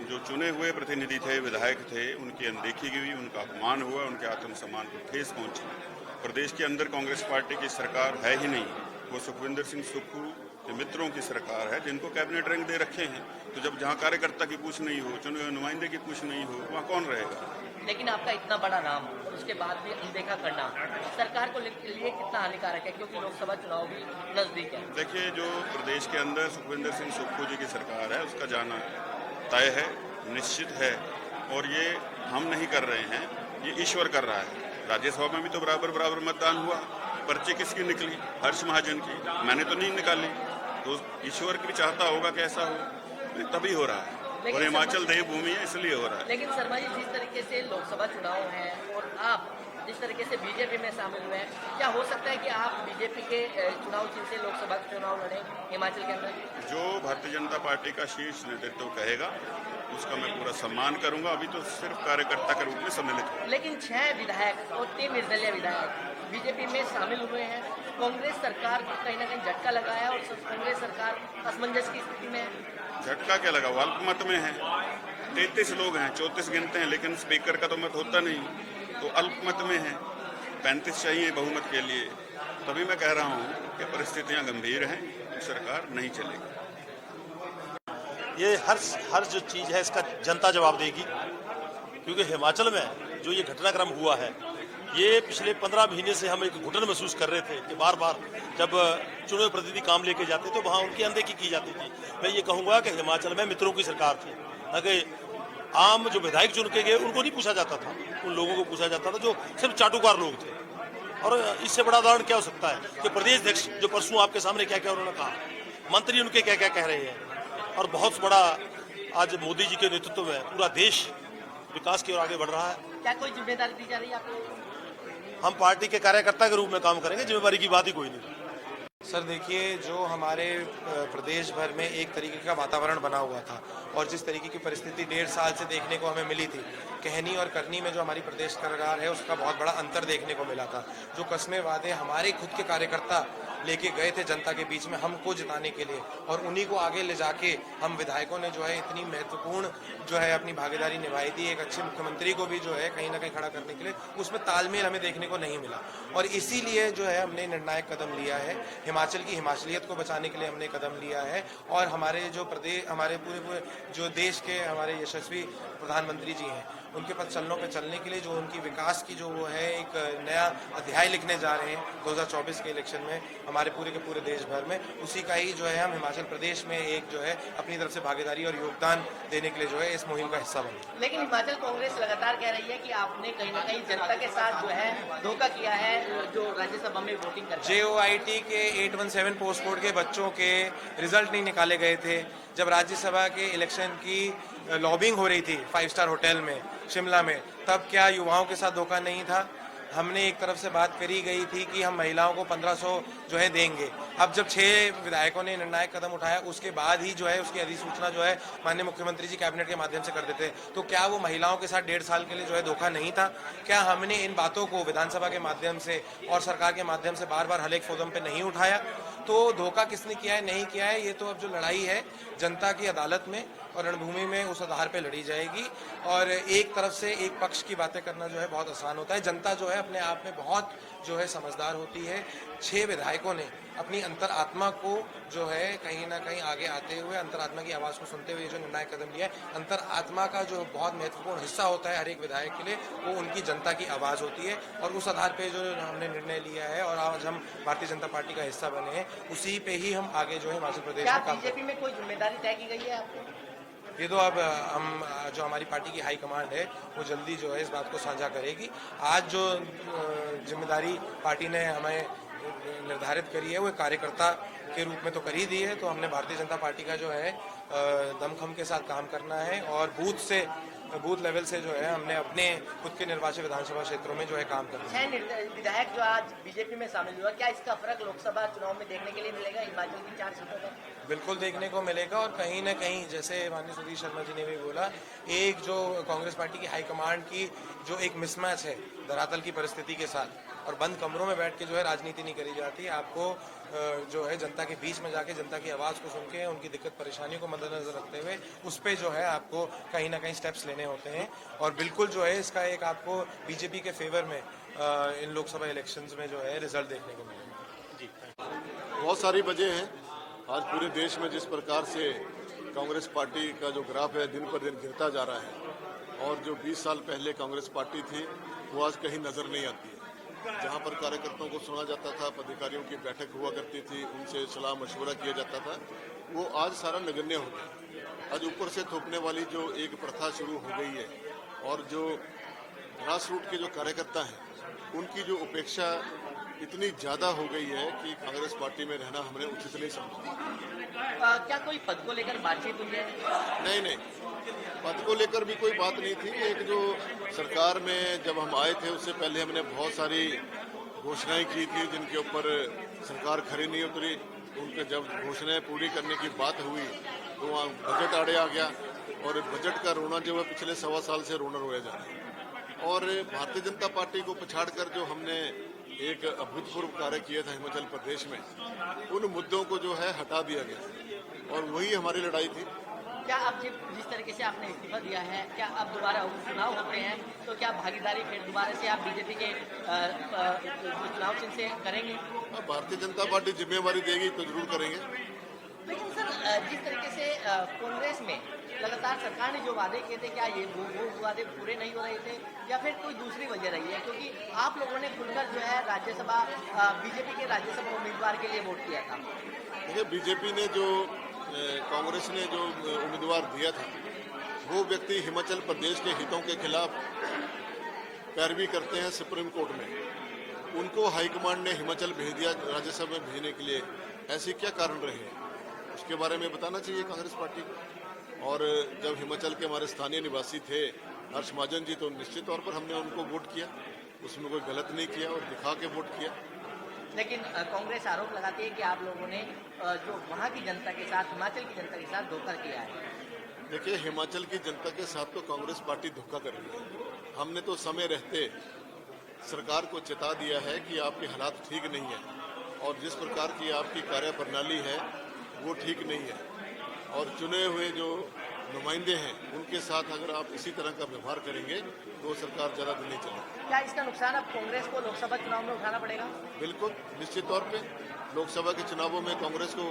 जो चुने हुए प्रतिनिधि थे, विधायक थे, उनकी अनदेखी हुई, उनका अपमान हुआ, उनके आत्मसम्मान को ठेस पहुंची। प्रदेश के अंदर कांग्रेस पार्टी की सरकार है ही नहीं, वो सुखविंदर सिंह सुक्खू के मित्रों की सरकार है जिनको कैबिनेट रैंक दे रखे हैं। तो जब जहाँ कार्यकर्ता की पूछ नहीं हो, चुने हुए नुमाइंदे की पूछ नहीं हो, वहाँ कौन रहेगा? लेकिन आपका इतना बड़ा नाम और उसके बाद भी अनदेखा करना सरकार को लिए कितना हानिकारक है, क्योंकि लोकसभा चुनाव भी नजदीक है। देखिए, जो प्रदेश के अंदर सुखविंदर सिंह सुक्खू जी की सरकार है उसका जाना तय है, निश्चित है और ये हम नहीं कर रहे हैं, ये ईश्वर कर रहा है। राज्यसभा में भी तो बराबर मतदान हुआ, पर्ची किसकी निकली? हर्ष महाजन की, मैंने तो नहीं निकाली। तो ईश्वर भी चाहता होगा कि ऐसा हो, तभी हो रहा है। लेकिन और हिमाचल शर्मा- देवभूमि है, इसलिए हो रहा है। लेकिन शर्मा जी, जिस तरीके से लोकसभा चुनाव है और आप जिस तरीके से बीजेपी में शामिल हुए हैं, क्या हो सकता है कि आप बीजेपी के चुनाव चिन्ह से लोकसभा चुनाव लड़े हिमाचल के अंदर? जो भारतीय जनता पार्टी का शीर्ष नेतृत्व कहेगा उसका मैं पूरा सम्मान करूंगा। अभी तो सिर्फ कार्यकर्ता के रूप में सम्मिलित हूं। लेकिन 6 विधायक और 3 निर्दलीय विधायक बीजेपी में शामिल हुए हैं। कांग्रेस सरकार को कहीं ना कहीं झटका लगा है और कांग्रेस सरकार असमंजस की स्थिति में है। झटका क्या लगा, वो अल्पमत में है। 33 लोग हैं, 34 गिनते हैं, लेकिन स्पीकर का तो मत होता नहीं, तो अल्पमत में है। 35 चाहिए बहुमत के लिए। तभी मैं कह रहा हूँ कि परिस्थितियाँ गंभीर हैं, सरकार नहीं चलेगी। ये हर जो चीज़ है इसका जनता जवाब देगी, क्योंकि हिमाचल में जो ये घटनाक्रम हुआ है, ये पिछले 15 महीने से हम एक घुटन महसूस कर रहे थे कि बार बार जब चुने हुए प्रतिनिधि काम लेके जाते तो वहाँ उनकी अनदेखी की जाती थी। मैं ये कहूँगा कि हिमाचल में मित्रों की सरकार थी, न कि आम जो विधायक चुन के गए उनको नहीं पूछा जाता था, उन लोगों को पूछा जाता था जो सिर्फ चाटुकार लोग थे। और इससे बड़ा उदाहरण क्या हो सकता है कि प्रदेश अध्यक्ष जो परसों आपके सामने क्या क्या उन्होंने कहा, मंत्री उनके क्या क्या कह रहे हैं, और बहुत बड़ा आज मोदी जी के नेतृत्व में पूरा देश विकास की ओर आगे बढ़ रहा है। क्या कोई जिम्मेदारी दी जा रही है आपको? हम पार्टी के कार्यकर्ता के रूप में काम करेंगे, जिम्मेदारी की बात ही कोई नहीं। सर देखिए, जो हमारे प्रदेश भर में एक तरीके का वातावरण बना हुआ था और जिस तरीके की परिस्थिति 1.5 साल से देखने को हमें मिली थी, कहनी और करनी में जो हमारी प्रदेश सरकार है उसका बहुत बड़ा अंतर देखने को मिला था। जो कस्में वादे हमारे खुद के कार्यकर्ता लेके गए थे जनता के बीच में हमको जिताने के लिए, और उन्हीं को आगे ले जाके हम विधायकों ने जो है इतनी महत्वपूर्ण जो है अपनी भागीदारी निभाई थी, एक अच्छे मुख्यमंत्री को भी जो है कहीं ना कहीं खड़ा करने के लिए, उसमें तालमेल हमें देखने को नहीं मिला। और इसीलिए जो है हमने निर्णायक कदम लिया है, हिमाचल की हिमाचलियत को बचाने के लिए हमने कदम लिया है। और हमारे जो प्रदेश, हमारे पूरे जो देश के हमारे यशस्वी प्रधानमंत्री जी हैं, उनके पद चलनों पे चलने के लिए जो उनकी विकास की जो वो है एक नया अध्याय लिखने जा रहे हैं 2024 के इलेक्शन में हमारे पूरे के पूरे देश भर में, उसी का ही जो है हम हिमाचल प्रदेश में एक जो है अपनी तरफ से भागीदारी और योगदान देने के लिए जो है इस मुहिम का हिस्सा बने। लेकिन हिमाचल कांग्रेस लगातार कह रही है कि आपने कहीं ना कहीं जनता के साथ जो है धोखा किया है, जो राज्यसभा में वोटिंग कर JOIT के 817 पोस्ट कोड के बच्चों के रिजल्ट नहीं निकाले गए थे। जब राज्यसभा के इलेक्शन की लॉबिंग हो रही थी 5 स्टार होटल में शिमला में, तब क्या युवाओं के साथ धोखा नहीं था? हमने एक तरफ से बात करी गई थी कि हम महिलाओं को 1500 जो है देंगे। अब जब 6 विधायकों ने निर्णायक कदम उठाया, उसके बाद ही जो है उसकी अधिसूचना जो है माननीय मुख्यमंत्री जी कैबिनेट के माध्यम से कर देते, तो क्या वो महिलाओं के साथ 1.5 साल के लिए जो है धोखा नहीं था? क्या हमने इन बातों को विधानसभा के माध्यम से और सरकार के माध्यम से बार बार हर एक फोरम पे नहीं उठाया? तो धोखा किसने किया है, नहीं किया है, ये तो अब जो लड़ाई है जनता की अदालत में और रणभूमि में उस आधार पे लड़ी जाएगी। और एक तरफ से एक पक्ष की बातें करना जो है बहुत आसान होता है। जनता जो है अपने आप में बहुत जो है समझदार होती है। 6 विधायकों ने अपनी अंतरात्मा को जो है कहीं ना कहीं आगे आते हुए अंतरात्मा की आवाज़ को सुनते हुए जो निर्णायक कदम लिया है, अंतरात्मा का जो बहुत महत्वपूर्ण हिस्सा होता है हर एक विधायक के लिए, वो उनकी जनता की आवाज़ होती है। और उस आधार पे जो हमने निर्णय लिया है और आज हम भारतीय जनता पार्टी का हिस्सा बने हैं, उसी पे ही हम आगे जो है हिमाचल प्रदेश में काम बीजेपी में कोई जिम्मेदारी तय की गई है आपको? ये तो अब हम जो हमारी पार्टी की हाई कमांड है वो जल्दी जो है इस बात को साझा करेगी। आज जो जिम्मेदारी पार्टी ने हमें निर्धारित करी है वो कार्यकर्ता के रूप में तो कर ही दी है, तो हमने भारतीय जनता पार्टी का जो है दमखम के साथ काम करना है और बूथ लेवल से जो है हमने अपने खुद के निर्वाचित विधानसभा क्षेत्रों में जो है काम करना है। 6 विधायक जो आज बीजेपी में शामिल हुआ, क्या इसका फर्क लोकसभा चुनाव में देखने के लिए मिलेगा हिमाचल की 4 सीटों पर? बिल्कुल देखने को मिलेगा। और कहीं ना कहीं जैसे माननीय सुधीर शर्मा जी ने भी बोला, एक जो कांग्रेस पार्टी की हाईकमांड की जो एक मिसमैच है धरातल की परिस्थिति के साथ, और बंद कमरों में बैठ के जो है राजनीति नहीं करी जाती। आपको जो है जनता के बीच में जाके जनता की आवाज़ को सुन के उनकी दिक्कत परेशानियों को मद्देनजर रखते हुए उस पर जो है आपको कहीं ना कहीं स्टेप्स लेने होते हैं। और बिल्कुल जो है इसका एक आपको बीजेपी के फेवर में इन लोकसभा इलेक्शंस में जो है रिजल्ट देखने को मिलेगा। जी, बहुत सारी वजह हैं। आज पूरे देश में जिस प्रकार से कांग्रेस पार्टी का जो ग्राफ है दिन पर दिन गिरता जा रहा है, और जो 20 साल पहले कांग्रेस पार्टी थी वो आज कहीं नजर नहीं आती है। जहां पर कार्यकर्ताओं को सुना जाता था, पदाधिकारियों की बैठक हुआ करती थी, उनसे सलाह मशवरा किया जाता था, वो आज सारा नगण्य हो गया। आज ऊपर से थोपने वाली जो एक प्रथा शुरू हो गई है, और जो ग्रास रूट के जो कार्यकर्ता हैं उनकी जो उपेक्षा इतनी ज़्यादा हो गई है कि कांग्रेस पार्टी में रहना हमने उचित नहीं समझा। क्या कोई पद को लेकर बातचीत हुई है? नहीं, पद को लेकर भी कोई बात नहीं थी। एक जो सरकार में जब हम आए थे उससे पहले हमने बहुत सारी घोषणाएं की थी जिनके ऊपर सरकार खरी नहीं उतरी। उनके जब घोषणाएं पूरी करने की बात हुई तो वहाँ बजट आड़े आ गया और बजट का रोना जो है पिछले 1.25 साल से रोना रोया जा रहा है। और भारतीय जनता पार्टी को पछाड़कर जो हमने एक अभूतपूर्व कार्य किया था हिमाचल प्रदेश में, उन मुद्दों को जो है हटा दिया गया और वही हमारी लड़ाई थी। क्या अब जिस तरीके से आपने इस्तीफा दिया है, क्या अब दोबारा चुनाव होते हैं तो क्या भागीदारी फिर दोबारा से आप बीजेपी के चुनाव चिन्ह से करेंगे? भारतीय जनता पार्टी जिम्मेवारी देगी तो जरूर करेंगे। लेकिन सर जिस तरीके से कांग्रेस में लगातार सरकार ने जो वादे किए थे, क्या ये वो वादे पूरे नहीं हो रहे थे या फिर कोई दूसरी वजह रही है? क्योंकि आप लोगों ने खुलकर जो है राज्यसभा बीजेपी के राज्यसभा उम्मीदवार के लिए वोट किया था। देखिए, बीजेपी ने जो कांग्रेस ने जो उम्मीदवार दिया था वो व्यक्ति हिमाचल प्रदेश के हितों के खिलाफ पैरवी करते हैं सुप्रीम कोर्ट में। उनको हाईकमांड ने हिमाचल भेज दिया राज्यसभा में भेजने के लिए। ऐसे क्या कारण रहे हैं उसके बारे में बताना चाहिए कांग्रेस पार्टी को। और जब हिमाचल के हमारे स्थानीय निवासी थे हर्ष महाजन जी, तो निश्चित तौर पर हमने उनको वोट किया, उसमें कोई गलत नहीं किया और दिखा के वोट किया। लेकिन कांग्रेस आरोप लगाती है कि आप लोगों ने जो वहाँ की जनता के साथ, हिमाचल की जनता के साथ धोखा किया है। देखिए, हिमाचल की जनता के साथ तो कांग्रेस पार्टी धोखा कर रही है। हमने तो समय रहते सरकार को चेता दिया है कि आपके हालात ठीक नहीं है और जिस प्रकार की आपकी कार्यप्रणाली है वो ठीक नहीं है और चुने हुए जो नुमाइंदे हैं उनके साथ अगर आप इसी तरह का व्यवहार करेंगे तो सरकार ज़्यादा दिन नहीं चलेगी। क्या इसका नुकसान अब कांग्रेस को लोकसभा चुनाव में उठाना पड़ेगा? बिल्कुल, निश्चित तौर पे लोकसभा के चुनावों में कांग्रेस को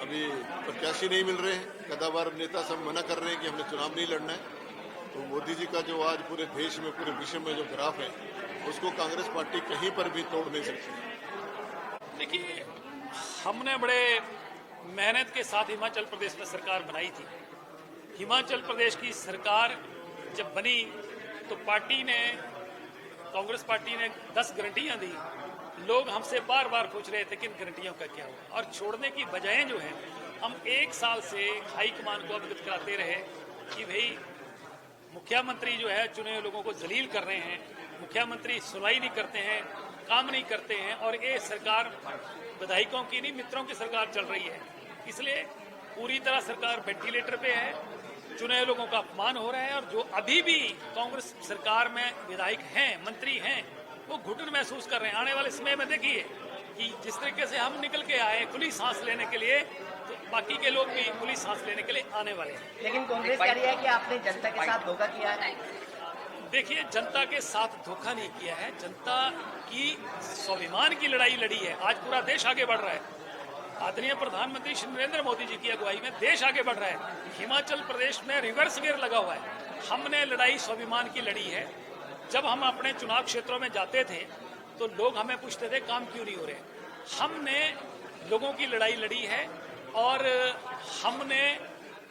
अभी प्रत्याशी नहीं मिल रहे हैं। कदावर नेता सब मना कर रहे हैं कि हमने चुनाव नहीं लड़ना है। तो मोदी जी का जो आज पूरे देश में, पूरे विश्व में जो ग्राफ है उसको कांग्रेस पार्टी कहीं पर भी तोड़ नहीं सकती। देखिए, हमने बड़े मेहनत के साथ हिमाचल प्रदेश में सरकार बनाई थी। हिमाचल प्रदेश की सरकार जब बनी तो कांग्रेस पार्टी ने 10 गारंटियां दी। लोग हमसे बार बार पूछ रहे थे कि इन गारंटियों का क्या हुआ, और छोड़ने की बजाय जो है हम 1 साल से हाईकमान को अवगत कराते रहे कि भाई मुख्यमंत्री जो है चुने हुए लोगों को जलील कर रहे हैं, मुख्यमंत्री सुनवाई नहीं करते हैं, काम नहीं करते हैं और ये सरकार विधायकों की नहीं मित्रों की सरकार चल रही है। इसलिए पूरी तरह सरकार वेंटिलेटर पे है, चुने हुए लोगों का अपमान हो रहा है और जो अभी भी कांग्रेस सरकार में विधायक हैं, मंत्री हैं, वो घुटन महसूस कर रहे हैं। आने वाले समय में देखिए कि जिस तरीके से हम निकल के आए खुली सांस लेने के लिए, तो बाकी के लोग भी खुली सांस लेने के लिए आने वाले हैं। लेकिन कांग्रेस कह रही है कि आपने जनता के साथ धोखा किया है। देखिए, जनता के साथ धोखा नहीं किया है, जनता की स्वाभिमान की लड़ाई लड़ी है। आज पूरा देश आगे बढ़ रहा है। आदरणीय प्रधानमंत्री श्री नरेंद्र मोदी जी की अगुवाई में देश आगे बढ़ रहा है। हिमाचल प्रदेश में रिवर्स गियर लगा हुआ है। हमने लड़ाई स्वाभिमान की लड़ी है। जब हम अपने चुनाव क्षेत्रों में जाते थे तो लोग हमें पूछते थे काम क्यों नहीं हो रहे। हमने लोगों की लड़ाई लड़ी है और हमने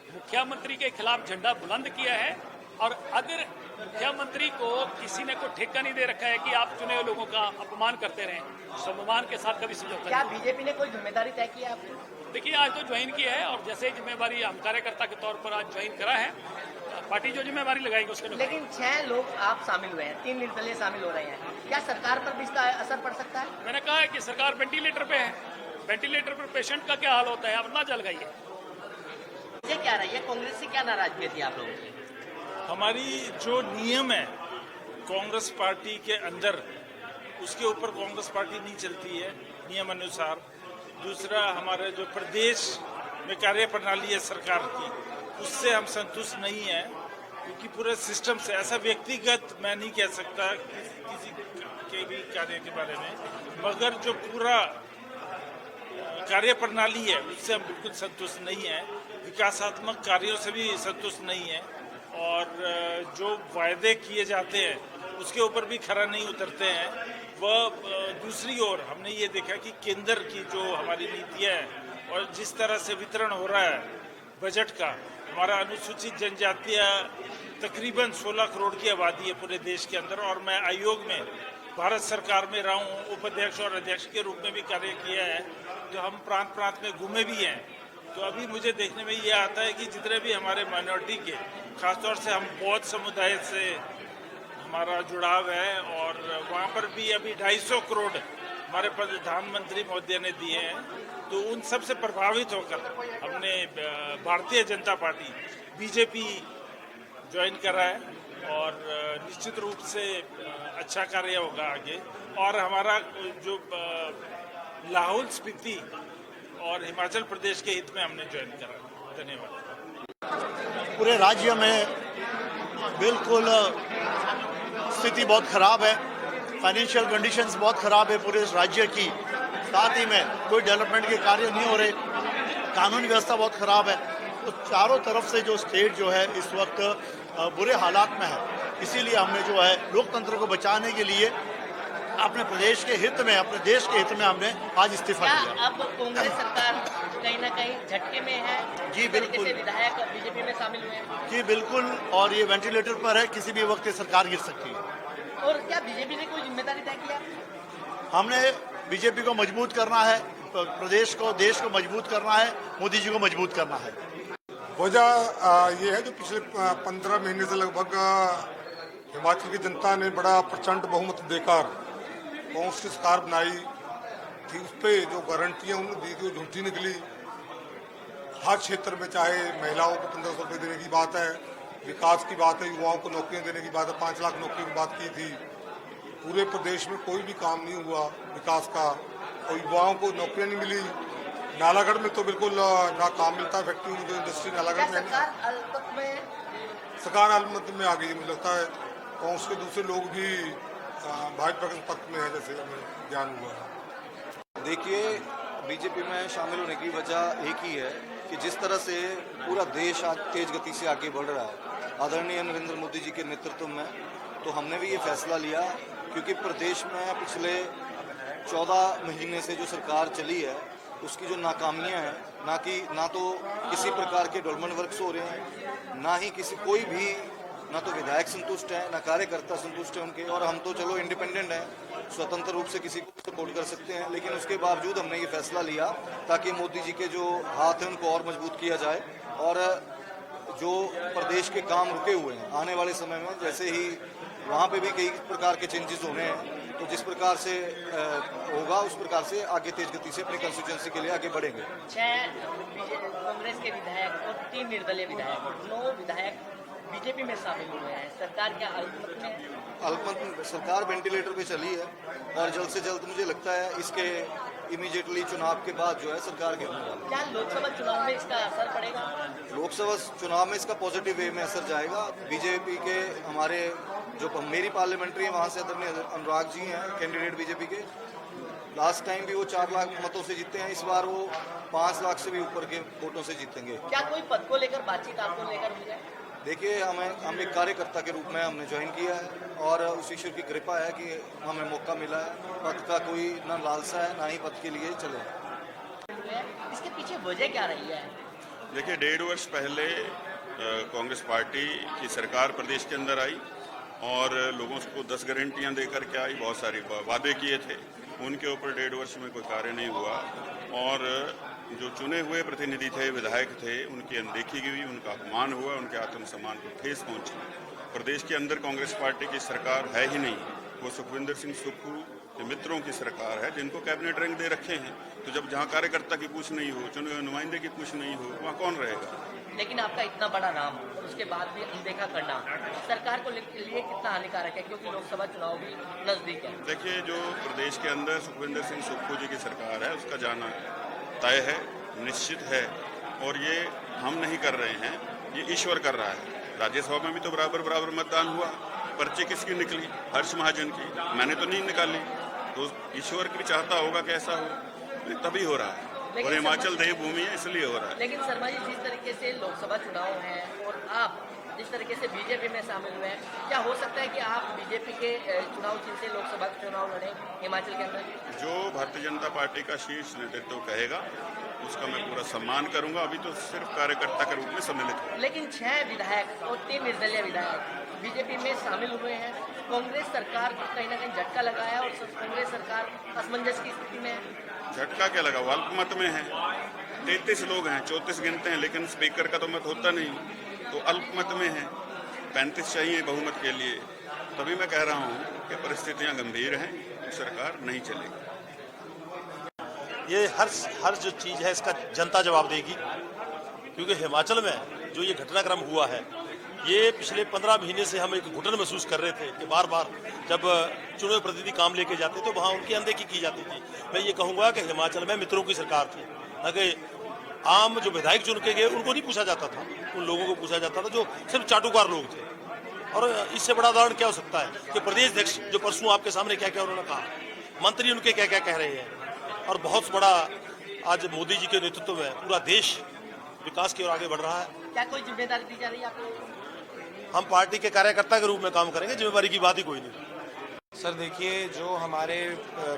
मुख्यमंत्री के खिलाफ झंडा बुलंद किया है। और अगर मुख्यमंत्री को किसी ने कोई ठेका नहीं दे रखा है कि आप चुने हुए लोगों का अपमान करते रहें, स्वाभिमान के साथ कभी समझौता क्या नहीं। बीजेपी ने कोई जिम्मेदारी तय की है आपकी? देखिए, आज तो ज्वाइन किया है और जैसे जिम्मेवारी हम कार्यकर्ता के तौर पर आज ज्वाइन करा है, पार्टी जो जिम्मेवारी लगाएगी उसके। लेकिन 6 लोग आप शामिल हुए हैं, 3 निर्दलीय शामिल हो रहे हैं, क्या सरकार पर भी इसका असर पड़ सकता है? मैंने कहा है कि सरकार वेंटिलेटर पे है। वेंटिलेटर पर पेशेंट का क्या हाल होता है आप ना जल गई है। ये क्या रही है, कांग्रेस से क्या नाराजगी थी आप लोगों की? हमारी जो नियम है कांग्रेस पार्टी के अंदर, उसके ऊपर कांग्रेस पार्टी नहीं चलती है नियम अनुसार। दूसरा, हमारे जो प्रदेश में कार्यप्रणाली है सरकार की, उससे हम संतुष्ट नहीं है क्योंकि पूरे सिस्टम से, ऐसा व्यक्तिगत मैं नहीं कह सकता किसी के भी कार्य के बारे में, मगर जो पूरा कार्यप्रणाली है उससे हम बिल्कुल संतुष्ट नहीं है। विकासात्मक कार्यों से भी संतुष्ट नहीं है और जो वायदे किए जाते हैं उसके ऊपर भी खरा नहीं उतरते हैं। वह दूसरी ओर हमने ये देखा कि केंद्र की जो हमारी नीतियाँ हैं और जिस तरह से वितरण हो रहा है बजट का, हमारा अनुसूचित जनजातीय तकरीबन 16 करोड़ की आबादी है पूरे देश के अंदर और मैं आयोग में भारत सरकार में रहा हूँ, उपाध्यक्ष और अध्यक्ष के रूप में भी कार्य किया है। जो हम प्रांत प्रांत में घूमे भी हैं तो अभी मुझे देखने में ये आता है कि जितने भी हमारे माइनॉरिटी के, खासतौर से हम बौद्ध समुदाय से हमारा जुड़ाव है, और वहाँ पर भी अभी 250 करोड़ हमारे प्रधानमंत्री महोदय ने दिए हैं, तो उन सब से प्रभावित होकर हमने Bharatiya Janata party BJP join करा है, और निश्चित रूप से अच्छा कार्य होगा आगे। और हमारा जो लाहौल स्पीति और हिमाचल प्रदेश के हित में हमने ज्वाइन करा। धन्यवाद। पूरे राज्य में बिल्कुल स्थिति बहुत खराब है, फाइनेंशियल कंडीशंस बहुत खराब है पूरे राज्य की। साथ ही में कोई डेवलपमेंट के कार्य नहीं हो रहे, कानून व्यवस्था बहुत खराब है। तो चारों तरफ से जो स्टेट जो है इस वक्त बुरे हालात में है। इसीलिए हमने जो है लोकतंत्र को बचाने के लिए अपने प्रदेश के हित में, अपने देश के हित में हमने आज इस्तीफा क्या दिया। अब कांग्रेस सरकार कहीं ना कहीं झटके में है? जी, इस तरीके बिल्कुल। से विधायक बीजेपी में शामिल हुए हैं, जी बिल्कुल, और ये वेंटिलेटर पर है, किसी भी वक्त ये सरकार गिर सकती है। और क्या बीजेपी ने कोई जिम्मेदारी तय किया? हमने बीजेपी को मजबूत करना है, प्रदेश को, देश को मजबूत करना है, मोदी जी को मजबूत करना है। वजह ये है जो पिछले 15 महीने से लगभग हिमाचल की जनता ने बड़ा प्रचंड बहुमत देकर कांग्रेस की सरकार बनाई थी। उस पर जो गारंटियाँ उन्होंने दी थी वो झूठी निकली। हर क्षेत्र में, चाहे महिलाओं को 1500 रुपये देने की बात है, विकास की बात है, युवाओं को नौकरियां देने की बात है, 5 लाख नौकरियों की बात की थी। पूरे प्रदेश में कोई भी काम नहीं हुआ विकास का, और युवाओं को नौकरियां नहीं मिली। नालागढ़ में तो बिल्कुल ना काम मिलता है, फैक्ट्री जो इंडस्ट्री नालागढ़ में सरकार अल्पमत में सरकार अल्पमत में आ गई। मुझे लगता है कांग्रेस के दूसरे लोग भी भाजपा के पक्ष में है, जैसे हमें ज्ञान हुआ है। देखिए, बीजेपी में शामिल होने की वजह एक ही है कि जिस तरह से पूरा देश आज तेज गति से आगे बढ़ रहा है आदरणीय नरेंद्र मोदी जी के नेतृत्व में, तो हमने भी ये फैसला लिया, क्योंकि प्रदेश में पिछले 14 महीने से जो सरकार चली है उसकी जो नाकामियां हैं, ना तो किसी प्रकार के डेवलपमेंट वर्क्स हो रहे हैं, ना ही कोई भी, ना तो विधायक संतुष्ट हैं, ना कार्यकर्ता संतुष्ट हैं उनके। और हम तो चलो इंडिपेंडेंट हैं, स्वतंत्र रूप से किसी को सपोर्ट कर सकते हैं, लेकिन उसके बावजूद हमने ये फैसला लिया ताकि मोदी जी के जो हाथ हैं उनको और मजबूत किया जाए, और जो प्रदेश के काम रुके हुए हैं आने वाले समय में, जैसे ही वहाँ पे भी कई प्रकार के चेंजेस होने हैं, तो जिस प्रकार से होगा उस प्रकार से आगे तेज गति से अपनी कंस्टिट्यूंसी के लिए आगे बढ़ेंगे। 6 कांग्रेस के विधायक और 3 निर्दलीय विधायक, 9 विधायक बीजेपी में शामिल हुए हैं। सरकार क्या अल्पमत में है? अल्पमत सरकार वेंटिलेटर पे चली है, और जल्द से जल्द मुझे लगता है इसके इमीडिएटली चुनाव के बाद जो है सरकार गिरने वाली है। क्या लोकसभा चुनाव में इसका असर पड़ेगा? लोकसभा चुनाव में इसका पॉजिटिव वे में असर जाएगा। बीजेपी के हमारे जो मेरी पार्लियामेंट्री है वहाँ से आदरणीय अनुराग जी हैं कैंडिडेट बीजेपी के। लास्ट टाइम भी वो 4 लाख मतों से जीते हैं, इस बार वो 5 लाख से भी ऊपर के वोटों से जीतेंगे। क्या कोई पद को लेकर बातचीत आपको लेकर हुई है? देखिए, हम एक कार्यकर्ता के रूप में हमने ज्वाइन किया है, और उस ईश्वर की कृपा है कि हमें मौका मिला है। पद का कोई ना लालसा है, ना ही पद के लिए चले। इसके पीछे वजह क्या रही है? देखिए, 1.5 वर्ष पहले कांग्रेस पार्टी की सरकार प्रदेश के अंदर आई, और लोगों को 10 गारंटियां देकर के आई। बहुत सारे वादे किए थे, उनके ऊपर 1.5 वर्ष में कोई कार्य नहीं हुआ, और जो चुने हुए प्रतिनिधि थे, विधायक थे, उनकी अनदेखी हुई, उनका अपमान हुआ, उनके आत्मसम्मान को ठेस पहुंची। प्रदेश के अंदर कांग्रेस पार्टी की सरकार है ही नहीं, वो सुखविंदर सिंह सुक्खू के मित्रों की सरकार है, जिनको कैबिनेट रैंक दे रखे हैं। तो जब जहाँ कार्यकर्ता की पूछ नहीं हो, चुने हुए नुमाइंदे की पूछ नहीं हो, वहाँ कौन रहेगा? लेकिन आपका इतना बड़ा नाम और उसके बाद भी अनदेखा करना सरकार को लिए कितना हानिकारक है, क्योंकि लोकसभा चुनाव भी नजदीक है। देखिए, जो प्रदेश के अंदर सुखविंदर सिंह सुक्खू जी की सरकार है, उसका जाना तय है, निश्चित है, और ये हम नहीं कर रहे हैं, ये ईश्वर कर रहा है। राज्यसभा में भी तो बराबर मतदान हुआ, पर्ची किसकी निकली? हर्ष महाजन की, मैंने तो नहीं निकाली। तो ईश्वर भी चाहता होगा कि ऐसा हो, तभी हो रहा है, और हिमाचल देवभूमि है इसलिए हो रहा है। लेकिन शर्मा जी, जिस तरीके से लोकसभा चुनाव है और आप जिस तरीके से बीजेपी में शामिल हुए हैं, क्या हो सकता है कि आप बीजेपी के चुनाव चिन्ह से लोकसभा चुनाव लड़ें हिमाचल के अंदर? जो भारतीय जनता पार्टी का शीर्ष नेतृत्व कहेगा उसका मैं पूरा सम्मान करूंगा। अभी तो सिर्फ कार्यकर्ता के रूप में सम्मिलित हूँ। लेकिन 6 विधायक और 3 निर्दलीय विधायक बीजेपी में शामिल हुए हैं। कांग्रेस सरकार को कहीं ना कहीं झटका लगा है, और कांग्रेस सरकार असमंजस की स्थिति में है। झटका क्या लगा? वो अल्पमत में है, 33 लोग हैं, 34 गिनते हैं, लेकिन स्पीकर का तो मत होता नहीं, तो अल्पमत में है। 35 चाहिए बहुमत के लिए। तभी मैं कह रहा हूँ कि परिस्थितियाँ गंभीर हैं, सरकार नहीं चलेगी। ये हर जो चीज़ है इसका जनता जवाब देगी, क्योंकि हिमाचल में जो ये घटनाक्रम हुआ है, ये पिछले 15 महीने से हम एक घुटन महसूस कर रहे थे कि बार बार जब चुने प्रतिनिधि काम लेके जाते तो वहाँ उनकी अनदेखी की जाती थी। मैं ये कहूँगा कि हिमाचल में मित्रों की सरकार थी, न कि आम जो विधायक चुन के गए उनको नहीं पूछा जाता था, उन लोगों को पूछा जाता था जो सिर्फ चाटुकार लोग थे। और इससे बड़ा उदाहरण क्या हो सकता है कि प्रदेश अध्यक्ष जो परसों आपके सामने क्या क्या उन्होंने कहा, मंत्री उनके क्या क्या कह रहे हैं, और बहुत बड़ा आज मोदी जी के नेतृत्व में पूरा देश विकास की ओर आगे बढ़ रहा है। क्या कोई जिम्मेदारी दी जा रही है आपको? हम पार्टी के कार्यकर्ता के रूप में काम करेंगे, जिम्मेदारी की बात ही कोई नहीं। सर देखिए, जो हमारे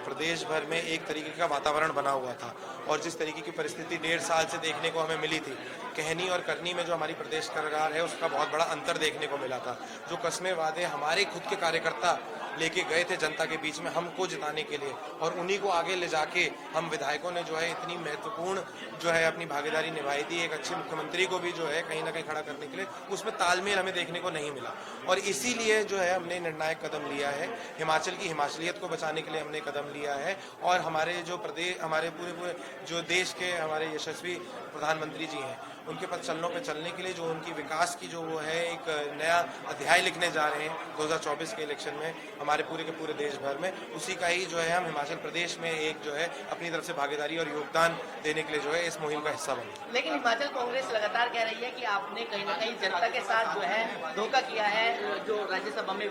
प्रदेश भर में एक तरीके का वातावरण बना हुआ था और जिस तरीके की परिस्थिति 1.5 साल से देखने को हमें मिली थी, कहनी और करनी में जो हमारी प्रदेश सरकार है उसका बहुत बड़ा अंतर देखने को मिला था। जो कस्में वादे हमारे खुद के कार्यकर्ता लेके गए थे जनता के बीच में हमको जिताने के लिए, और उन्हीं को आगे ले जाके हम विधायकों ने जो है इतनी महत्वपूर्ण जो है अपनी भागीदारी निभाई थी, एक अच्छे मुख्यमंत्री को भी जो है कहीं ना कहीं खड़ा करने के लिए, उसमें तालमेल हमें देखने को नहीं मिला। और इसीलिए जो है हमने निर्णायक कदम लिया है, हिमाचल की हिमाचलियत को बचाने के लिए हमने कदम लिया है। और हमारे जो प्रदेश, हमारे पूरे जो देश के हमारे यशस्वी प्रधानमंत्री जी हैं, उनके पदचलनों पे चलने के लिए जो उनकी विकास की जो वो है एक नया अध्याय लिखने जा रहे हैं 2024 के इलेक्शन में हमारे पूरे के पूरे देश भर में, उसी का ही जो है हम हिमाचल प्रदेश में एक जो है अपनी तरफ से भागीदारी और योगदान देने के लिए जो है इस मुहिम का हिस्सा बने। लेकिन हिमाचल कांग्रेस लगातार कह रही है कि आपने कहीं ना कहीं जनता के साथ जो है धोखा किया है, जो राज्यसभा में